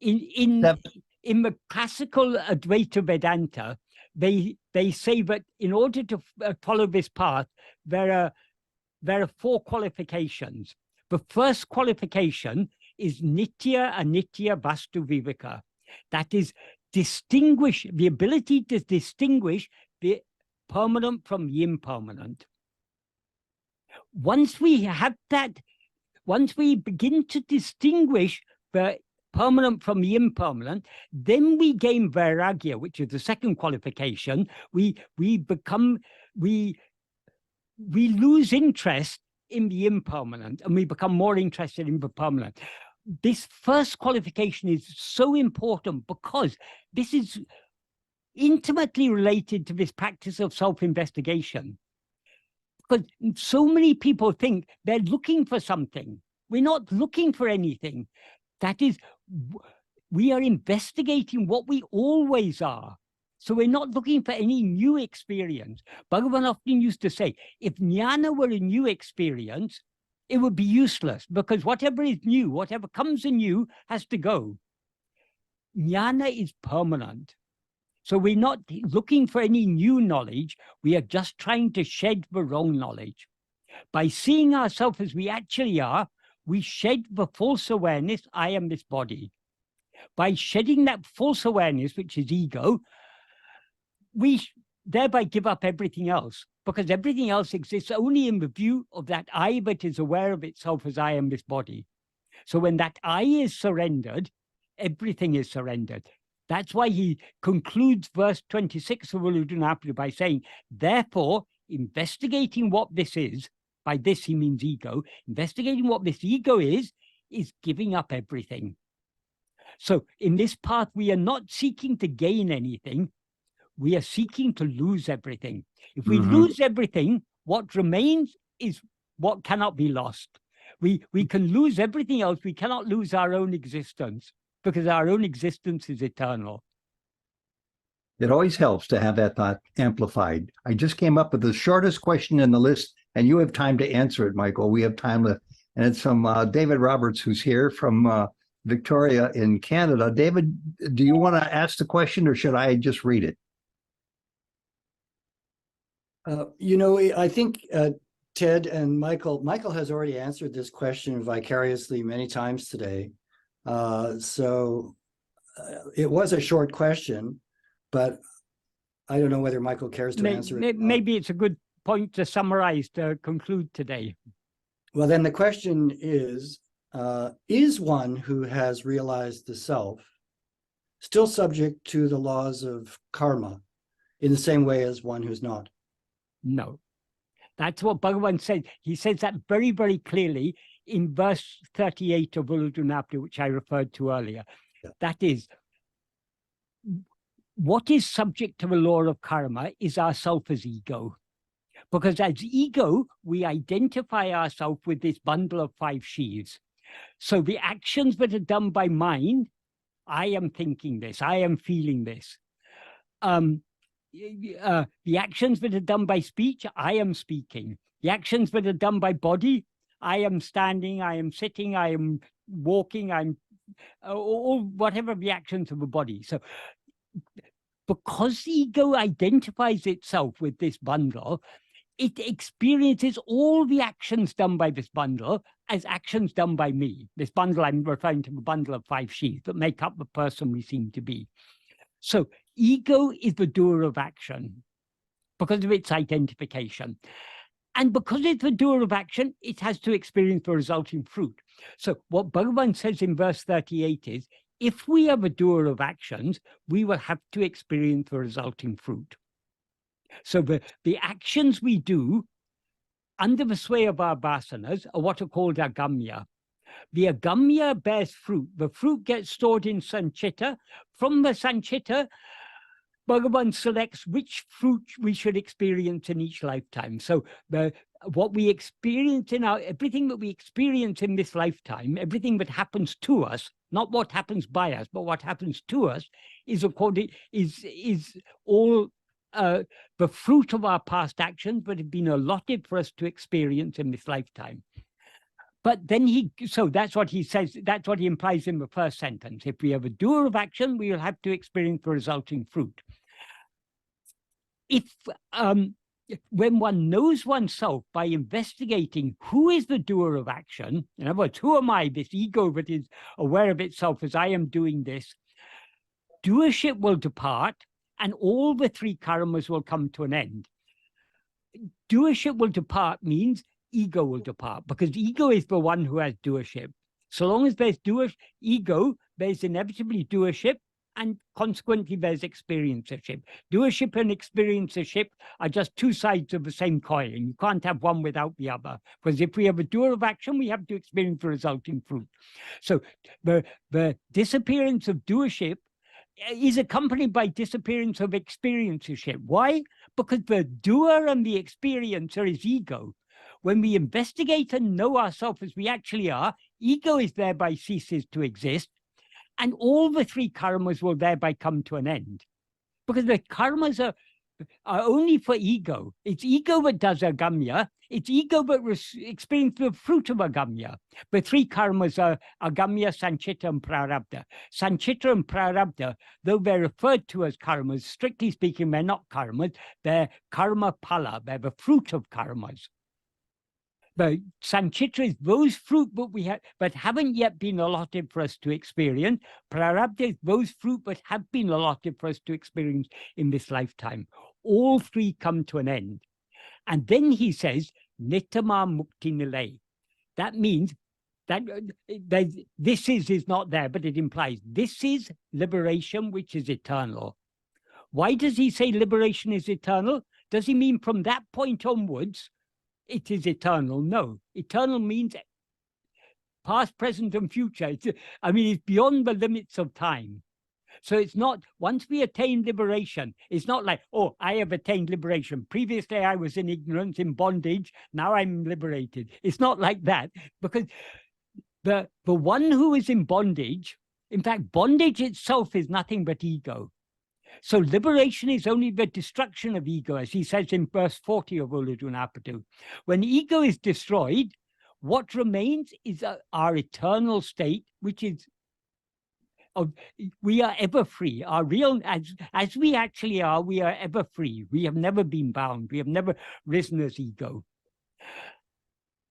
In the classical Advaita Vedanta, they say that in order to follow this path, there are 4 qualifications. The first qualification is nitya, anitya, vastu viveka. That is, the ability to distinguish the permanent from the impermanent. Once we have that, once we begin to distinguish the permanent from the impermanent, then we gain vairagya, which is the second qualification. We lose interest in the impermanent, and we become more interested in the permanent. This first qualification is so important because this is intimately related to this practice of self-investigation. Because so many people think they're looking for something. We're not looking for anything. That is, we are investigating what we always are. So we're not looking for any new experience. Bhagavan often used to say, if jnana were a new experience, it would be useless, because whatever is new, whatever comes anew has to go. Jnana is permanent. So we're not looking for any new knowledge. We are just trying to shed the wrong knowledge. By seeing ourselves as we actually are, we shed the false awareness, I am this body. By shedding that false awareness, which is ego, we thereby give up everything else, because everything else exists only in the view of that I that is aware of itself as I am this body. So when that I is surrendered, everything is surrendered. That's why he concludes verse 26 of Uludunapadu by saying, therefore, investigating what this is, by this he means ego, investigating what this ego is giving up everything. So in this path, we are not seeking to gain anything. we are seeking to lose everything. If we Mhm. lose everything, what remains is what cannot be lost. We can lose everything else. We cannot lose our own existence, because our own existence is eternal. It always helps to have that thought amplified. I just came up with the shortest question in the list, and you have time to answer it, Michael. We have time to, and it's from David Roberts, who's here from Victoria in Canada. David, do you want to ask the question, or should I just read it? I think Ted and Michael has already answered this question vicariously many times today. So it was a short question, but I don't know whether Michael cares to answer it. Maybe it's a good point to summarize, to conclude today. Well, then the question is one who has realized the self still subject to the laws of karma in the same way as one who's not? No. That's what Bhagavan said. He says that very, very clearly in verse 38 of Ulladu, which I referred to earlier. Yeah. That is, what is subject to the law of karma is ourself as ego. Because as ego, we identify ourselves with this bundle of 5 sheaves. So the actions that are done by mind, I am thinking this, I am feeling this. The actions that are done by speech, I am speaking. The actions that are done by body, I am standing, I am sitting, I am walking, I'm or whatever the actions of the body. So because the ego identifies itself with this bundle, it experiences all the actions done by this bundle as actions done by me. This bundle, I'm referring to the bundle of 5 sheaves that make up the person we seem to be. So ego is the doer of action because of its identification. And because it's the doer of action, it has to experience the resulting fruit. So what Bhagavan says in verse 38 is, if we are the doer of actions, we will have to experience the resulting fruit. So the actions we do under the sway of our vasanas are what are called agamya. The agamya bears fruit. The fruit gets stored in sanchita. From the sanchita, Bhagavan selects which fruit we should experience in each lifetime. So what we experience everything that we experience in this lifetime, everything that happens to us, not what happens by us, but what happens to us, is all the fruit of our past actions that have been allotted for us to experience in this lifetime. But then so that's what he says, that's what he implies in the first sentence. If we have a doer of action, we will have to experience the resulting fruit. If when one knows oneself by investigating who is the doer of action, in other words, who am I, this ego that is aware of itself as I am doing this, doership will depart and all the 3 karmas will come to an end. Doership will depart means ego will depart, because ego is the one who has doership. So long as there's ego, there's inevitably doership, and consequently there's experiencership. Doership and experiencership are just 2 sides of the same coin. You can't have one without the other, because if we have a doer of action, we have to experience the resulting fruit. So the disappearance of doership is accompanied by disappearance of experiencership. Why? Because the doer and the experiencer is ego. When we investigate and know ourselves as we actually are, ego is thereby ceases to exist, and all the 3 karmas will thereby come to an end. Because the karmas are only for ego. It's ego that does agamya. It's ego that experiences the fruit of agamya. The 3 karmas are agamya, sanchita, and prarabdha. Sanchita and prarabdha, though they're referred to as karmas, strictly speaking, they're not karmas. They're karma phala. They're the fruit of karmas. The sanchitra is those fruit that we have, but haven't yet been allotted for us to experience. Prarabdha is those fruit that have been allotted for us to experience in this lifetime. All 3 come to an end. And then he says, Nitama Mukti Nilay. That means that this is not there, but it implies this is liberation, which is eternal. Why does he say liberation is eternal? Does he mean from that point onwards, it is eternal? No. Eternal means past, present, and future. It's beyond the limits of time. So it's not, once we attain liberation, it's not like, oh, I have attained liberation. Previously, I was in ignorance, in bondage. Now I'm liberated. It's not like that, because the one who is in bondage, in fact, bondage itself is nothing but ego. So liberation is only the destruction of ego, as he says in verse 40 of Uludunapadu. When ego is destroyed, what remains is our eternal state, which is we are ever free. Our real, as we actually are, we are ever free. We have never been bound. We have never risen as ego.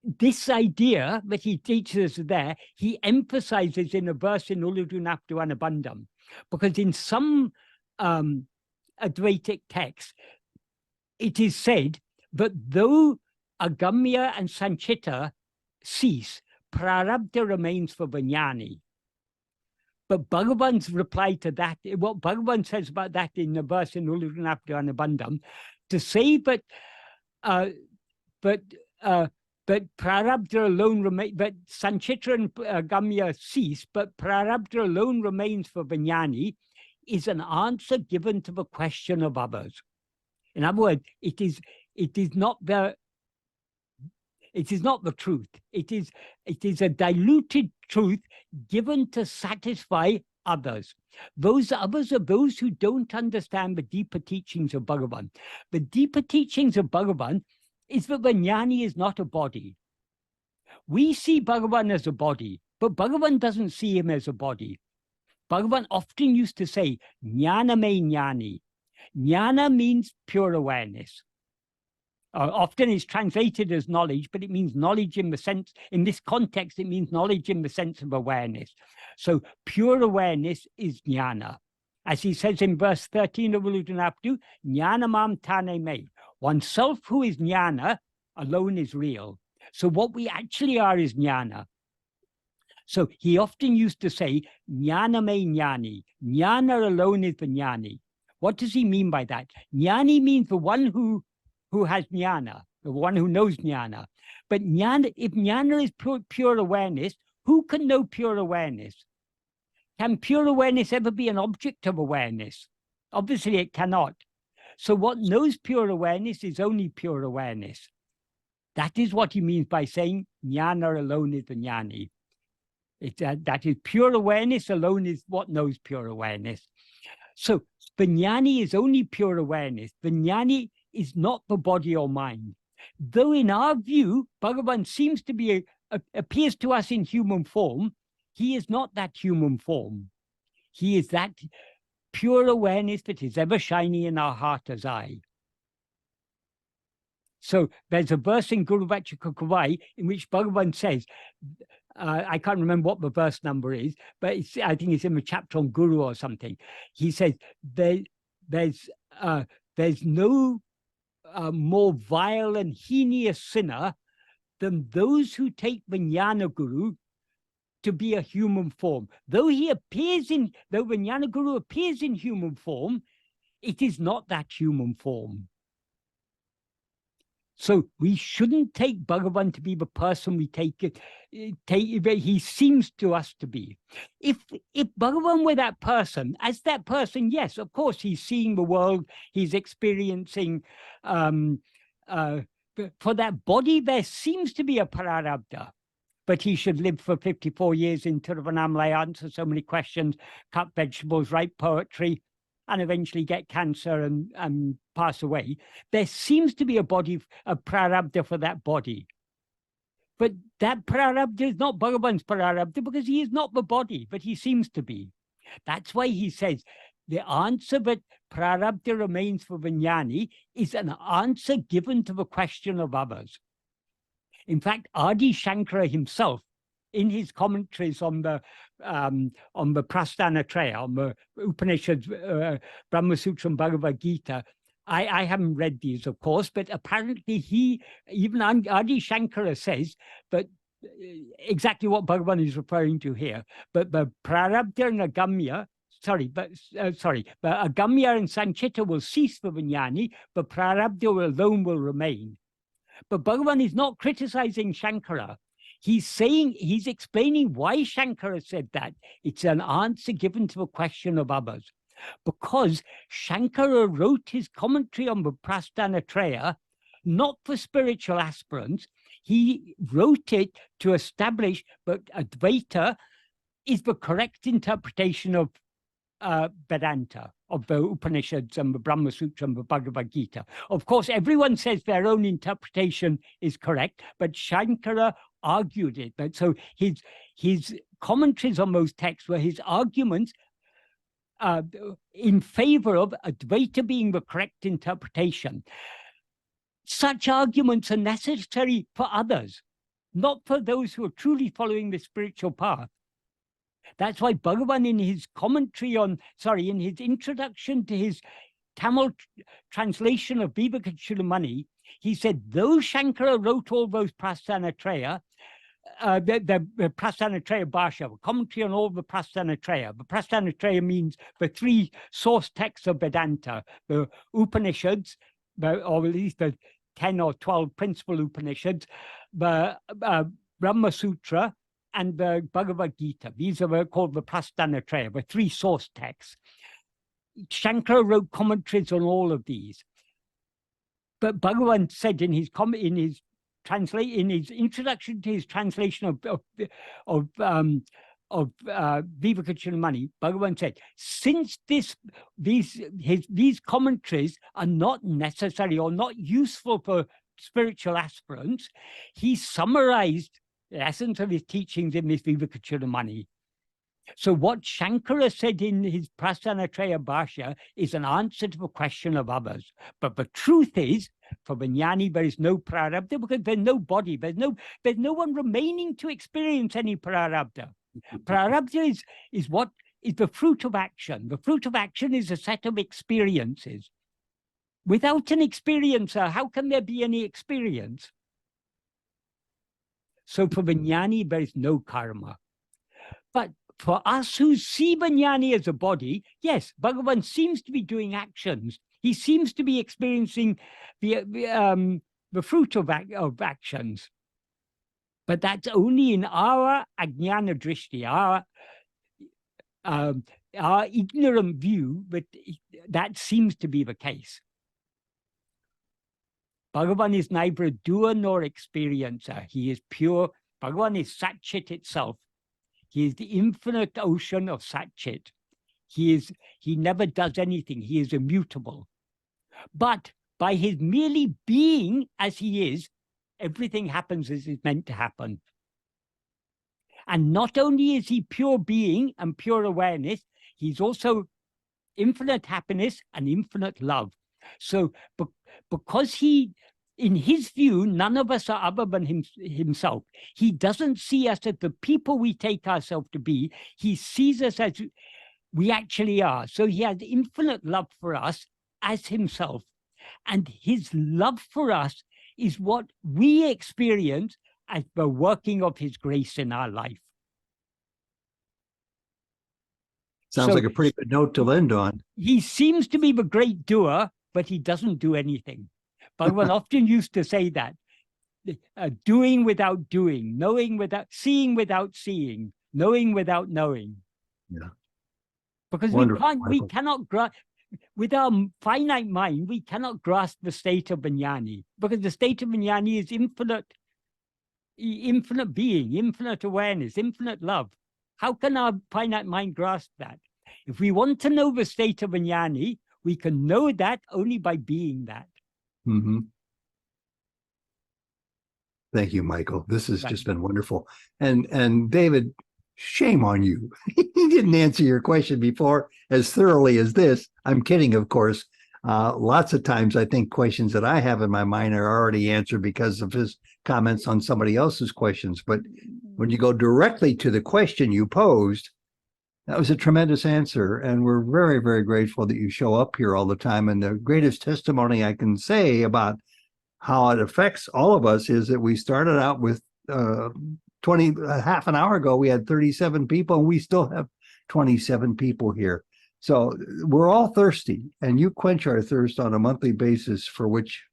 This idea that he teaches us there, he emphasizes in a verse in Uludunapadu Anabandam, because in some Advaitic texts, it is said that though Agamya and Sanchita cease, Prarabdha remains for Vijnani. But Bhagavan's reply to that, what Bhagavan says about that in the verse in Uludunapadu Anabandam, to say that Prarabdha alone remains, but Sanchitra and Agamya cease, but Prarabdha alone remains for Vijnani, is an answer given to the question of others. In other words, it is not the truth. It is a diluted truth given to satisfy others. Those others are those who don't understand the deeper teachings of Bhagavan. The deeper teachings of Bhagavan is that Vijnani is not a body. We see Bhagavan as a body, but Bhagavan doesn't see him as a body. Bhagavan often used to say, Jnana me jnani. Jnana means pure awareness. Often it's translated as knowledge, but it means knowledge in the sense, in this context, it means knowledge in the sense of awareness. So pure awareness is jnana. As he says in verse 13 of Uludunapadu, jnana mam tane me. Oneself who is jnana alone is real. So what we actually are is jnana. So he often used to say, jnana me jnani. Jnana alone is the jnani. What does he mean by that? Jnani means the one who has jnana, the one who knows jnana. But jnana, if jnana is pure awareness, who can know pure awareness? Can pure awareness ever be an object of awareness? Obviously it cannot. So what knows pure awareness is only pure awareness. That is what he means by saying jnana alone is the jnani. That is pure awareness alone is what knows pure awareness. So Vijnani is only pure awareness. Vijnani is not the body or mind. Though in our view, Bhagavan seems to be, appears to us in human form, he is not that human form. He is that pure awareness that is ever shining in our heart as I. So there's a verse in Guru Vachaka Kavai in which Bhagavan says, I can't remember what the verse number is, but I think it's in the chapter on Guru or something. He says, there's no more vile and heinous sinner than those who take the Jnana Guru to be a human form. Though the Jnana Guru appears in human form, it is not that human form. So we shouldn't take Bhagavan to be the person we take he seems to us to be. If Bhagavan were that person, as that person, yes, of course, he's seeing the world, he's experiencing, for that body, there seems to be a prarabdha, but he should live for 54 years in Tiruvannamalai, answer so many questions, cut vegetables, write poetry, and eventually get cancer and pass away. There seems to be a prarabdha for that body. But that prarabdha is not Bhagavan's prarabdha because he is not the body, but he seems to be. That's why he says the answer that prarabdha remains for Vijnani is an answer given to the question of others. In fact, Adi Shankara himself, in his commentaries on the Prasthana Traya, on the Upanishads, Brahma Sutra and Bhagavad Gita, I haven't read these, of course, but apparently even Adi Shankara says that exactly what Bhagavan is referring to here. But the prarabdha and agamya, but agamya and sanchita will cease for Vijnani, but prarabdha alone will remain. But Bhagavan is not criticizing Shankara. he's explaining why Shankara said that. It's an answer given to a question of others. Because Shankara wrote his commentary on the Prasthanatreya not for spiritual aspirants. He wrote it to establish that Advaita is the correct interpretation of Vedanta, of the Upanishads and the Brahma Sutra and the Bhagavad Gita. Of course, everyone says their own interpretation is correct, but Shankara argued it. But so his commentaries on those texts were his arguments in favor of Advaita being the correct interpretation. Such arguments are necessary for others, not for those who are truly following the spiritual path. That's why Bhagavan in his commentary on, in his introduction to his Tamil translation of Vivekachudamani, he said, though Shankara wrote all those Prasthanatreya, the Prasthanatreya Bhasha, a commentary on all the Prasthanatreya. The Prasthanatreya means the three source texts of Vedanta, the Upanishads, or at least the 10 or 12 principal Upanishads, the Brahma Sutra, and the Bhagavad Gita. These are called the Prasthanatreya, the three source texts. Shankara wrote commentaries on all of these. But Bhagavan said in his introduction to his translation of Vivekachudamani, Bhagavan said, since these commentaries are not necessary or not useful for spiritual aspirants, he summarized the essence of his teachings in this Vivekachudamani. So what Shankara said in his Prasthanatreya Bhasha is an answer to the question of others. But the truth is, for the jnani, there is no prarabdha because there's no body. There's no one remaining to experience any prarabdha. Prarabdha is the fruit of action. The fruit of action is a set of experiences. Without an experiencer, how can there be any experience? So for the jnani, there is no karma. But for us who see the jnani as a body, yes, Bhagavan seems to be doing actions. He seems to be experiencing the fruit of actions. But that's only in our ajnana drishti, our ignorant view, but that seems to be the case. Bhagavan is neither a doer nor experiencer. He is pure. Bhagavan is Satchit itself. He is the infinite ocean of Satchit. He never does anything. He is immutable. But by his merely being as he is, everything happens as it's meant to happen. And not only is he pure being and pure awareness, he's also infinite happiness and infinite love. So because in his view, none of us are other than himself. He doesn't see us as the people we take ourselves to be. He sees us as we actually are. So he has infinite love for us as himself. And his love for us is what we experience as the working of his grace in our life. Sounds like a pretty good note to end on. He seems to be the great doer, but he doesn't do anything. Bhagavan often used to say that, doing without doing, knowing without seeing, knowing without knowing. Yeah. Because we cannot grasp, with our finite mind, we cannot grasp the state of the jnani, because the state of the jnani is infinite being, infinite awareness, infinite love. How can our finite mind grasp that? If we want to know the state of a jnani, we can know that only by being that. Mm-hmm. Thank you, Michael. This has just been wonderful. And David, shame on you. He didn't answer your question before as thoroughly as this. I'm kidding, of course. Lots of times I think questions that I have in my mind are already answered because of his comments on somebody else's questions. But when you go directly to the question you posed, that was a tremendous answer. And we're very, very grateful that you show up here all the time. And the greatest testimony I can say about how it affects all of us is that we started out with half an hour ago, we had 37 people, and we still have 27 people here. So we're all thirsty, and you quench our thirst on a monthly basis, for which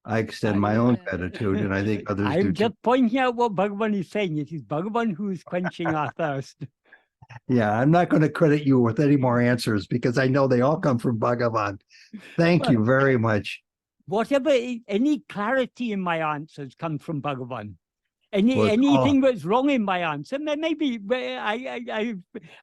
I extend my own Yeah. gratitude, and I think others do I'm too. just pointing out what Bhagavan is saying. It is Bhagavan who is quenching our thirst. Yeah, I'm not going to credit you with any more answers because I know they all come from Bhagavan. Thank Well, you very much. Whatever, any clarity in my answers comes from Bhagavan. Well, it's Anything that's wrong in my answer, maybe I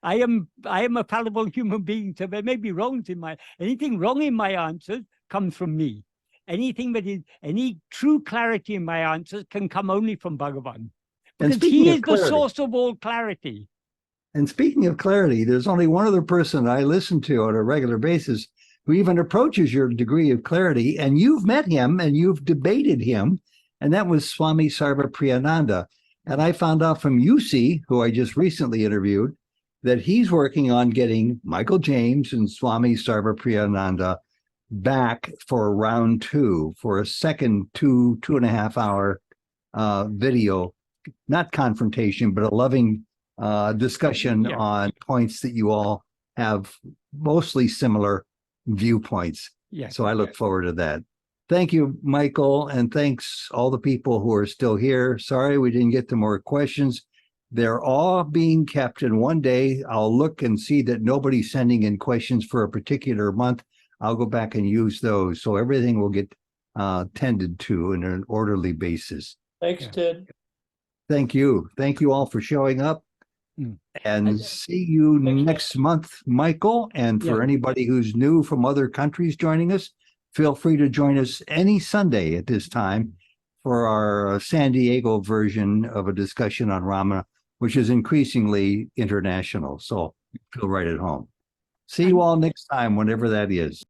am a fallible human being, so there may be wrongs in my anything wrong in my answers comes from me. Anything that is any true clarity in my answers can come only from Bhagavan, because speaking he of is the clarity- source of all clarity. And speaking of clarity, there's only one other person I listen to on a regular basis who even approaches your degree of clarity, and you've met him and you've debated him, and that was Swami Sarvapriyananda. And I found out from UC, who I just recently interviewed, that he's working on getting Michael James and Swami Sarvapriyananda back for round 2, for a second 2.5 hour video, not confrontation, but a loving discussion Yeah. on points that you all have mostly similar viewpoints. Yeah. So I look forward to that. Thank you, Michael, and thanks all the people who are still here. Sorry we didn't get to more questions. They're all being kept, and one day I'll look and see that nobody's sending in questions for a particular month. I'll go back and use those, so everything will get tended to in an orderly basis. Thanks, Yeah. Ted. Thank you. Thank you all for showing up. Mm. And see you Thanks, next month, Michael. And for Yeah. anybody who's new from other countries joining us, feel free to join us any Sunday at this time for our San Diego version of a discussion on Ramana, which is increasingly international. So feel right at home. See you all next time, whenever that is.